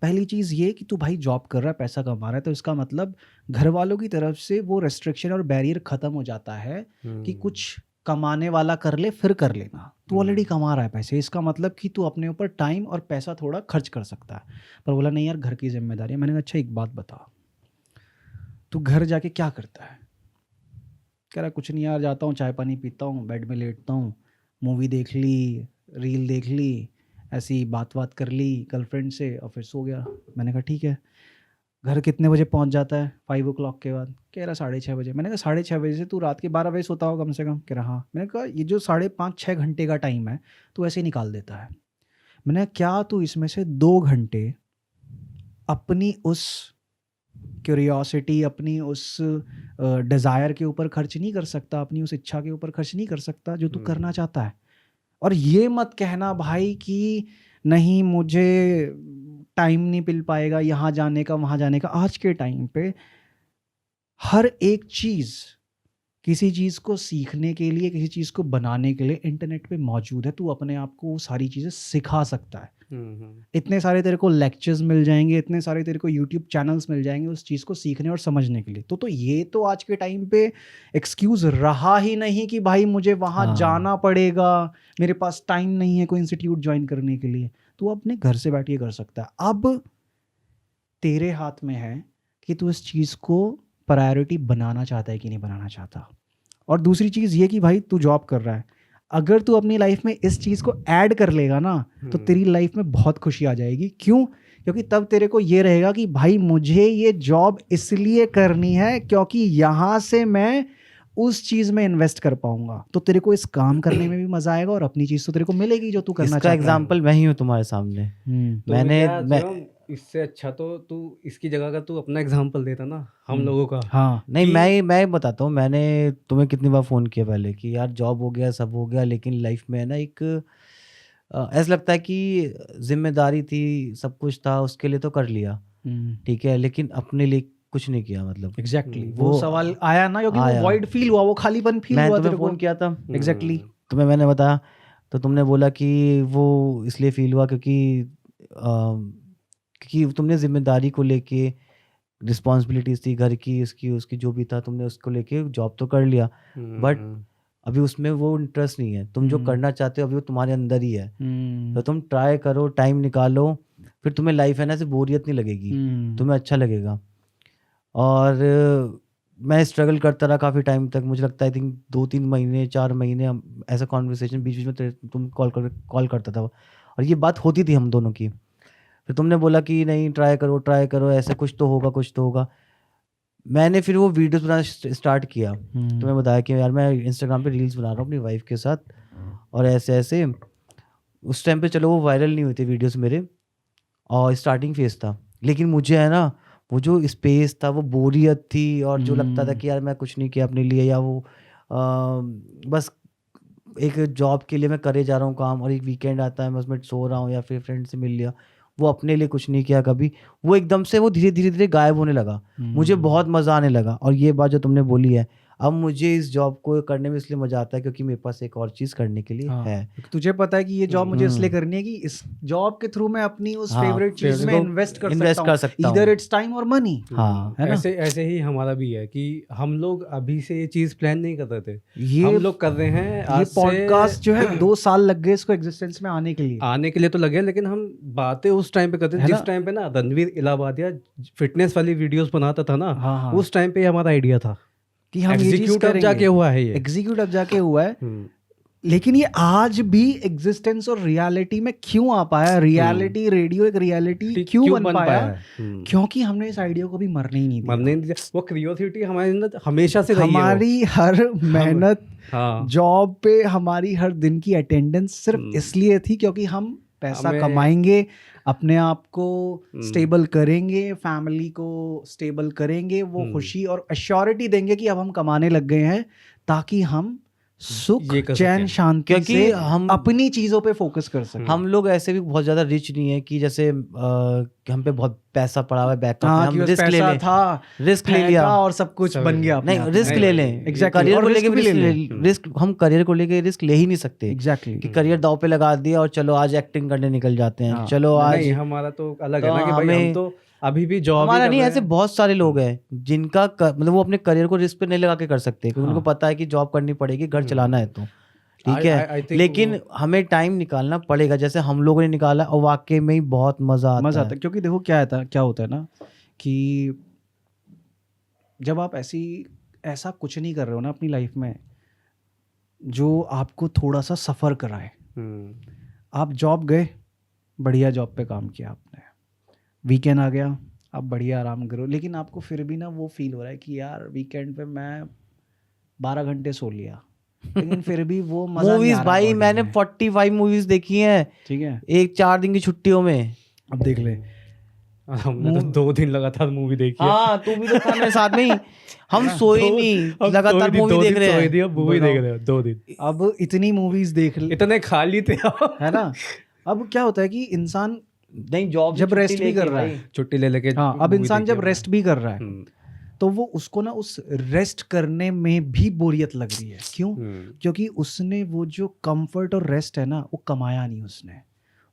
पहली चीज़ ये कि तू भाई जॉब कर रहा है, पैसा कमा रहा है, तो इसका मतलब घर वालों की तरफ से वो रेस्ट्रिक्शन और बैरियर ख़त्म हो जाता है कि कुछ कमाने वाला कर ले फिर कर लेना। तू ऑलरेडी कमा रहा है पैसे, इसका मतलब कि तू अपने ऊपर टाइम और पैसा थोड़ा खर्च कर सकता है। पर बोला नहीं यार घर की जिम्मेदारी है। मैंने कहा अच्छा एक बात बता, तू घर जाके क्या करता है? कह रहा कुछ नहीं यार, जाता हूँ चाय पानी पीता हूँ, बेड में लेटता हूँ, मूवी देख ली, रील देख ली, ऐसी बात कर ली गर्लफ्रेंड से और फिर सो गया। मैंने कहा ठीक है, घर कितने बजे पहुंच जाता है 5 o'clock के बाद? कह रहा 6:30 बजे। मैंने कहा 6:30 बजे से तू रात के 12 बजे सोता हो कम से कम? कह रहा हाँ। मैंने कहा ये जो 5.5-6 घंटे का टाइम है तू ऐसे ही निकाल देता है। मैंने कहा क्या तू इसमें से 2 घंटे अपनी उस क्यूरियोसिटी, अपनी उस डिज़ायर के ऊपर खर्च नहीं कर सकता, अपनी उस इच्छा के ऊपर खर्च नहीं कर सकता जो तू करना चाहता है? और ये मत कहना भाई कि नहीं मुझे टाइम नहीं मिल पाएगा यहाँ जाने का वहाँ जाने का। आज के टाइम पे हर एक चीज़, किसी चीज़ को सीखने के लिए, किसी चीज़ को बनाने के लिए इंटरनेट पे मौजूद है। तू अपने आप को वो सारी चीज़ें सिखा सकता है। इतने सारे तेरे को लेक्चर्स मिल जाएंगे, इतने सारे तेरे को यूट्यूब चैनल्स मिल जाएंगे उस चीज़ को सीखने और समझने के लिए। तो ये तो आज के टाइम पे एक्सक्यूज़ रहा ही नहीं कि भाई मुझे वहाँ हाँ। जाना पड़ेगा, मेरे पास टाइम नहीं है कोई इंस्टीट्यूट ज्वाइन करने के लिए। तू अपने घर से बैठ के कर सकता है। अब तेरे हाथ में है कि तू इस चीज़ को प्रायोरिटी बनाना चाहता है कि नहीं बनाना चाहता। और दूसरी चीज़ ये कि भाई तू जॉब कर रहा है, अगर तू अपनी लाइफ में इस चीज़ को ऐड कर लेगा ना तो तेरी लाइफ में बहुत खुशी आ जाएगी। क्यों? क्योंकि तब तेरे को ये रहेगा कि भाई मुझे ये जॉब इसलिए करनी है क्योंकि यहाँ से मैं उस चीज़ में इन्वेस्ट कर पाऊंगा। तो तेरे को इस काम करने में भी मज़ा आएगा और अपनी चीज़ तो तेरे को मिलेगी जो तू करना इसका चाहता है। एग्जाम्पल मैं ही हूँ तुम्हारे सामने। तो मैंने यार मैं शिवम, इससे अच्छा तो तू इसकी जगह का तू अपना एग्जांपल देता ना हम लोगों का। हाँ नहीं, कि- मैं बताता हूँ। मैंने तुम्हें कितनी बार फ़ोन किया पहले कि यार जॉब हो गया, सब हो गया, लेकिन लाइफ में है ना एक ऐसा लगता है कि जिम्मेदारी थी, सब कुछ था, उसके लिए तो कर लिया, ठीक है, लेकिन अपने लिए कुछ नहीं किया। मतलब एग्जैक्टली वो वो सवाल आया ना, क्योंकि वो आया। वॉइड फील हुआ, वो खालीपन फील मैं हुआ तुम्हें तेरे को। फ़ोन किया था, एग्जैक्टली। तुम्हें मैंने बताया, तो तुमने बोला कि वो इसलिए फील हुआ क्योंकि तुमने जिम्मेदारी को लेके, रिस्पॉन्सिबिलिटीज थी घर की, इसकी उसकी जो भी था, तुमने उसको लेके जॉब तो कर लिया, बट अभी उसमें वो इंटरेस्ट नहीं है। तुम जो करना चाहते हो अभी वो तुम्हारे अंदर ही है। तो तुम ट्राई करो, टाइम निकालो, फिर तुम्हें लाइफ है ना ऐसे बोरियत नहीं लगेगी, तुम्हें अच्छा लगेगा। और मैं स्ट्रगल करता रहा काफ़ी टाइम तक। मुझे लगता है आई थिंक 2-3 महीने 4 महीने ऐसा कॉन्वर्सेशन बीच बीच में तुम कॉल करता था और ये बात होती थी हम दोनों की। फिर तुमने बोला कि नहीं ट्राई करो, ऐसे कुछ तो होगा। मैंने फिर वो वीडियोस बनाना स्टार्ट किया। तुम्हें बताया कि यार मैं इंस्टाग्राम पे रील्स बना रहा हूँ अपनी वाइफ के साथ, और ऐसे उस टाइम पे चलो वो वायरल नहीं हुई थी वीडियोस मेरे, और स्टार्टिंग फेज था, लेकिन मुझे है ना वो जो स्पेस था, वो बोरियत थी, और जो लगता था कि यार मैं कुछ नहीं किया अपने लिए, या वो बस एक जॉब के लिए मैं करे जा रहा हूँ काम, और एक वीकेंड आता है मैं उसमें सो रहा हूँ या फिर फ्रेंड से मिल लिया, वो अपने लिए कुछ नहीं किया कभी। वो एकदम से वो धीरे धीरे गायब होने लगा। मुझे बहुत मज़ा आने लगा। और ये बात जो तुमने बोली है, अब मुझे इस जॉब को करने में इसलिए मज़ा आता है क्योंकि मेरे पास एक और चीज़ करने के लिए है। तुझे पता है कि ये जॉब मुझे इसलिए करनी है कि इस जॉब के थ्रू मैं अपनी उस हाँ, फेवरेट चीज में इन्वेस्ट कर सकता हूँ, इधर इट्स टाइम और मनी। हाँ, है ना? ऐसे ही हमारा भी है कि हम लोग अभी से ये चीज प्लान नहीं कर रहे थे, ये हम लोग कर रहे हैं ये आज से। पॉडकास्ट जो है 2 साल लग गए इसको एग्जिस्टेंस में आने के लिए तो लगे, लेकिन हम बातें उस टाइम पे करते थे है जिस ना? टाइम पे ना रणवीर इलाहाबादिया फिटनेस वाली वीडियोस बनाता था ना, हाँ, हाँ। उस टाइम पे हमारा आइडिया था कि हम ये चीज एग्जीक्यूट अब करेंगे। जाके हुआ है ये। एग्जीक्यूट अब जाके हुआ है, लेकिन ये आज भी एग्जिस्टेंस और रियलिटी में क्यों आ पाया? रियलिटी रेडियो एक रियलिटी क्यों बन पाया? क्योंकि हमने इस आइडिया को भी मरने ही नहीं दिया। मरने नहीं दिया। वो क्यूरियोसिटी हमारे अंदर हमेशा से रही है। हमारी हर मेहनत, हाँ। जॉब पे हमारी हर दिन की अटेंडेंस सिर्फ इसलिए थी क्योंकि हम पैसा कमाएंगे, अपने आप को स्टेबल करेंगे, फैमिली को स्टेबल करेंगे, वो खुशी और अश्योरिटी देंगे कि अब हम कमाने लग गए हैं ताकि हम सुख, चैन, शांति क्योंकि से हम अपनी चीजों पे फोकस कर सकें। हम लोग ऐसे भी बहुत ज्यादा रिच नहीं है कि जैसे कि हम पे बहुत पैसा पड़ा हुआ है बैकअप में, हम रिस्क ले लें, रिस्क ले लिया और सब कुछ बन गया। नहीं, रिस्क ले लें। करियर को लेके रिस्क, हम करियर को लेके रिस्क ले ही नहीं सकते। एग्जैक्टली कि करियर दाव पे लगा दिया और चलो आज एक्टिंग करने निकल जाते हैं। चलो आज नहीं, हमारा तो अलग है ना कि भाई हम तो अभी भी जॉब हमारा नहीं, ऐसे बहुत सारे लोग हैं जिनका मतलब वो अपने करियर को रिस्क पे नहीं लगा के कर सकते, क्योंकि उनको पता है कि जॉब करनी पड़ेगी, घर चलाना है, तो ठीक है। लेकिन हमें टाइम निकालना पड़ेगा, जैसे हम लोगों ने निकाला, और वाकई में ही बहुत मजा आता है। क्योंकि देखो क्या होता है ना कि जब आप ऐसा कुछ नहीं कर रहे हो ना अपनी लाइफ में जो आपको थोड़ा सा सफ़र कराए। आप जॉब गए, बढ़िया जॉब पे काम किया आपने, वीकेंड आ गया, आप बढ़िया आराम करो, लेकिन आपको फिर भी ना वो फील हो रहा है कि यार वीकेंड पे मैं 12 घंटे सो लिया, लेकिन फिर भी वो मज़ा नहीं मूवीज आ रहा भाई body मैंने में। 45 मूवीज देखी हैं ठीक है, एक 4 दिन की छुट्टियों में। अब देख ले। और हमने तो 2 दिन लगातार मूवी देखी है। हाँ तू भी तो था मेरे साथ में ही, हम ना? सोए दो- नहीं, हम लगातार सोए नहीं, मूवी 2 देख दिन रहे सोए हैं। नहीं, अब मूवी बताओ। देख रहे हो 2 दिन। अब इतनी मूवीज देख इतने खाली थे आप। है ना। अब क्या होता है कि इंसान नहीं जॉब जब रेस्ट भी कर रहा है, छुट्टी ले लेके हाँ, अब movie इंसान देखी जब हमने। रेस्ट भी कर रहा है हम्म, तो वो उसको ना उस रेस्ट करने में भी बोरियत लग रही है। क्यों? क्योंकि उसने वो जो कंफर्ट और रेस्ट है ना वो कमाया नहीं, उसने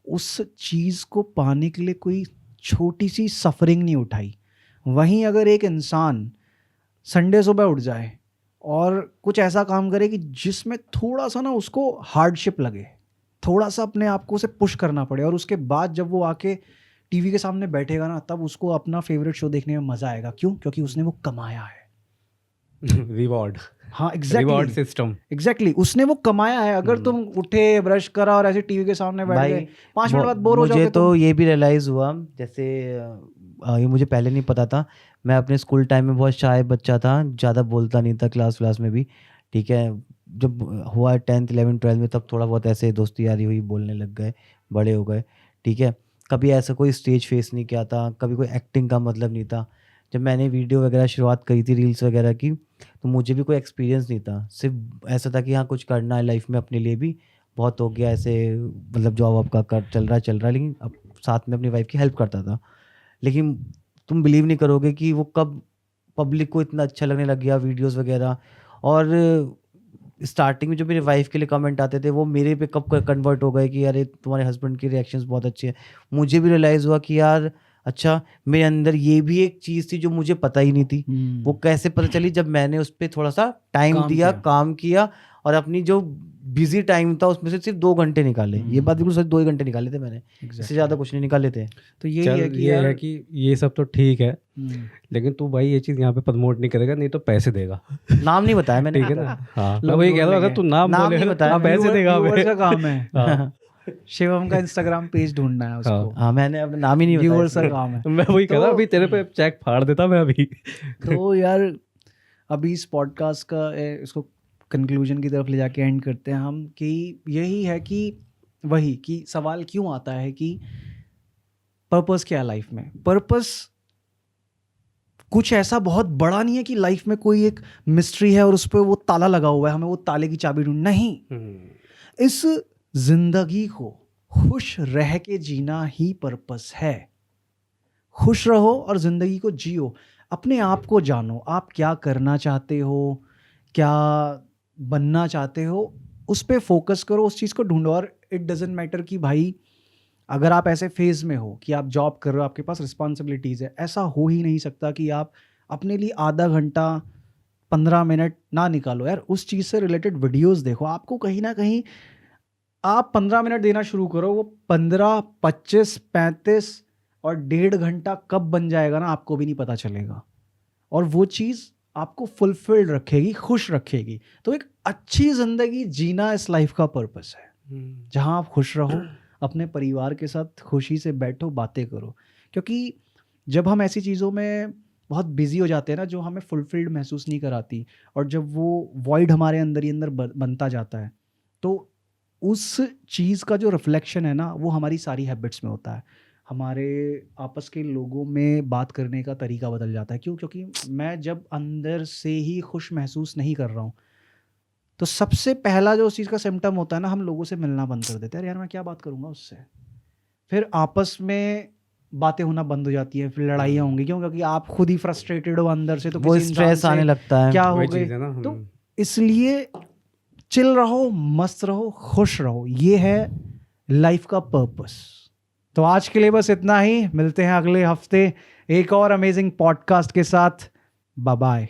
उस चीज़ को पाने के लिए कोई छोटी सी सफरिंग नहीं उठाई। वहीं अगर एक इंसान संडे सुबह उठ जाए और कुछ ऐसा काम करे कि जिसमें थोड़ा सा ना उसको हार्डशिप लगे, थोड़ा सा अपने आप को उसे पुश करना पड़े, और उसके बाद जब वो आके टीवी के सामने बैठेगा ना तब उसको अपना फेवरेट शो देखने में मज़ा आएगा। क्यों? क्योंकि उसने वो कमाया है। रिवॉर्ड हाँ रिवॉर्ड एग्जैक्टली, सिस्टम। एग्जैक्टली उसने वो कमाया है। अगर तुम उठे ब्रश करा और ऐसे टीवी के सामने बैठ भाई गए 5 मिनट बाद बोर हो मुझे जाओगे तो तुम। ये भी रियलाइज हुआ, जैसे ये मुझे पहले नहीं पता था। मैं अपने स्कूल टाइम में बहुत शाय बच्चा था, ज़्यादा बोलता नहीं था क्लास में भी। ठीक है, जब हुआ 10th 11th 12th में तब थोड़ा बहुत ऐसे दोस्ती यारी हुई, बोलने लग गए, बड़े हो गए। ठीक है, कभी ऐसा कोई स्टेज फेस नहीं किया था, कभी कोई एक्टिंग का मतलब नहीं था। जब मैंने वीडियो वगैरह शुरुआत करी थी रील्स वगैरह की, तो मुझे भी कोई एक्सपीरियंस नहीं था। सिर्फ ऐसा था कि हाँ कुछ करना है लाइफ में अपने लिए भी, बहुत हो गया ऐसे, मतलब जॉब वॉब का कर चल रहा है, लेकिन अब साथ में अपनी वाइफ की हेल्प करता था। लेकिन तुम बिलीव नहीं करोगे कि वो कब पब्लिक को इतना अच्छा लगने लग गया वीडियोस वगैरह। और स्टार्टिंग में जो मेरी वाइफ के लिए कमेंट आते थे वो मेरे पे कब कन्वर्ट हो गए कि अरे तुम्हारे हस्बैंड के रिएक्शंस बहुत अच्छे हैं। मुझे भी रियलाइज़ हुआ कि यार अच्छा मेरे अंदर ये भी एक चीज़ थी जो मुझे पता ही नहीं थी। वो कैसे पता चली? जब मैंने उस पर थोड़ा सा टाइम काम दिया, किया। काम किया, और अपनी जो बिजी टाइम था उसमें से सिर्फ 2 घंटे निकाले। ये बात बिल्कुल सच, 2 ही घंटे निकाले थे मैंने, इससे ज़्यादा कुछ नहीं निकाले थे। तो यही चल है कि ये यार है कि ये सब तो ठीक है, हम्म, लेकिन तू भाई ये चीज़ यहाँ पे प्रमोट नहीं करेगा, नहीं तो पैसे देगा। नाम नहीं बताया मैंने। ठीक है ना। हाँ मैं लोग वही ढूंढ कह रहा हूँ, अगर लेंगे। तू नाम नाम बोलेगा नहीं ना बताया। हाँ पैसे देगा व्यूअर्स का हमें। काम है। हाँ शिवम का इंस्टाग्राम पेज ढूंढना है उसको। हाँ मैंने अपना नाम ही नहीं बताया व्यूअर्स का इसमें। काम है। मैं वही कह रहा हूँ, तो- अभी तेरे पे चेक फाड़ देता मैं अभी। तो यार अभी इस पॉडकास्ट का इसको कंक्लूजन की तरफ ले जाके एंड करते हैं हम, कि यही है कि वही कि सवाल क्यों आता है कि पर्पस क्या है लाइफ में। पर्पस कुछ ऐसा बहुत बड़ा नहीं है कि लाइफ में कोई एक मिस्ट्री है और उस पर वो ताला लगा हुआ है, हमें वो ताले की चाबी ढूंढ, नहीं। इस जिंदगी को खुश रह के जीना ही पर्पस है। खुश रहो और जिंदगी को जियो, अपने आप को जानो, आप क्या करना चाहते हो, क्या बनना चाहते हो, उस पे फोकस करो, उस चीज़ को ढूंढो। और इट डजेंट मैटर कि भाई अगर आप ऐसे फेज में हो कि आप जॉब कर रहे हो, आपके पास रिस्पॉन्सिबिलिटीज़ है, ऐसा हो ही नहीं सकता कि आप अपने लिए आधा घंटा 15 मिनट ना निकालो। यार उस चीज़ से रिलेटेड वीडियोस देखो, आपको कहीं ना कहीं आप 15 मिनट देना शुरू करो, वो 15, 25, 35 और 1.5 घंटा कब बन जाएगा ना आपको भी नहीं पता चलेगा। और वो चीज़ आपको फुलफिल्ड रखेगी, खुश रखेगी। तो एक अच्छी ज़िंदगी जीना इस लाइफ का पर्पस है, जहाँ आप खुश रहो, अपने परिवार के साथ खुशी से बैठो, बातें करो। क्योंकि जब हम ऐसी चीज़ों में बहुत बिजी हो जाते हैं ना जो हमें फुलफिल्ड महसूस नहीं कराती, और जब वो वॉइड हमारे अंदर ही अंदर बनता जाता है, तो उस चीज़ का जो रिफ्लेक्शन है ना वो हमारी सारी हैबिट्स में होता है। हमारे आपस के लोगों में बात करने का तरीका बदल जाता है। क्यों? क्योंकि मैं जब अंदर से ही खुश महसूस नहीं कर रहा हूँ, तो सबसे पहला जो उस चीज़ का सिम्टम होता है ना, हम लोगों से मिलना बंद कर देते हैं। यार मैं क्या बात करूँगा उससे, फिर आपस में बातें होना बंद हो जाती है, फिर लड़ाइयाँ होंगी। क्यों? क्योंकि आप खुद ही फ्रस्ट्रेटेड हो अंदर से, तो वो किसी इंसान स्ट्रेस से आने लगता है। क्या हो वही गए। चीज़ है ना। तो इसलिए चिल रहो, मस्त रहो, खुश रहो, ये है लाइफ का पर्पस। तो आज के लिए बस इतना ही, मिलते हैं अगले हफ्ते एक और अमेजिंग पॉडकास्ट के साथ। Bye bye.